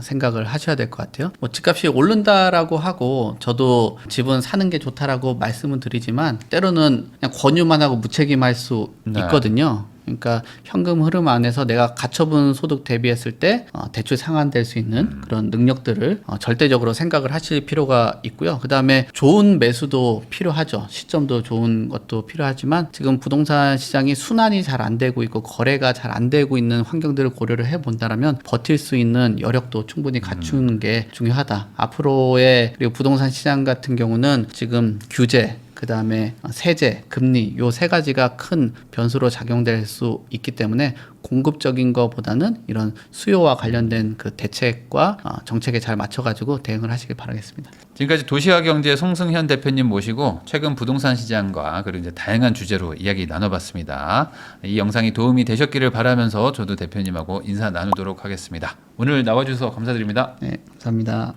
생각을 하셔야 될 것 같아요. 뭐 집값이 오른다라고 하고 저도 집은 사는 게 좋다라고 말씀은 드리지만 때로는 그냥 권유만 하고 무책임할 수 있거든요. 그러니까 현금 흐름 안에서 내가 가처분 소득 대비했을 때 대출 상환될 수 있는 그런 능력들을 절대적으로 생각을 하실 필요가 있고요. 그다음에 좋은 매수도 필요하죠. 시점도 좋은 것도 필요하지만 지금 부동산 시장이 순환이 잘 안 되고 있고 거래가 잘 안 되고 있는 환경들을 고려를 해본다라면 버틸 수 있는 여력도 충분히 갖추는 게 중요하다. 앞으로의 그리고 부동산 시장 같은 경우는 지금 규제 그다음에 세제, 금리 요 세 가지가 큰 변수로 작용될 수 있기 때문에 공급적인 것보다는 이런 수요와 관련된 그 대책과 정책에 잘 맞춰가지고 대응을 하시길 바라겠습니다. 지금까지 도시화경제 송승현 대표님 모시고 최근 부동산 시장과 그리고 이제 다양한 주제로 이야기 나눠봤습니다. 이 영상이 도움이 되셨기를 바라면서 저도 대표님하고 인사 나누도록 하겠습니다. 오늘 나와주셔서 감사드립니다. 네, 감사합니다.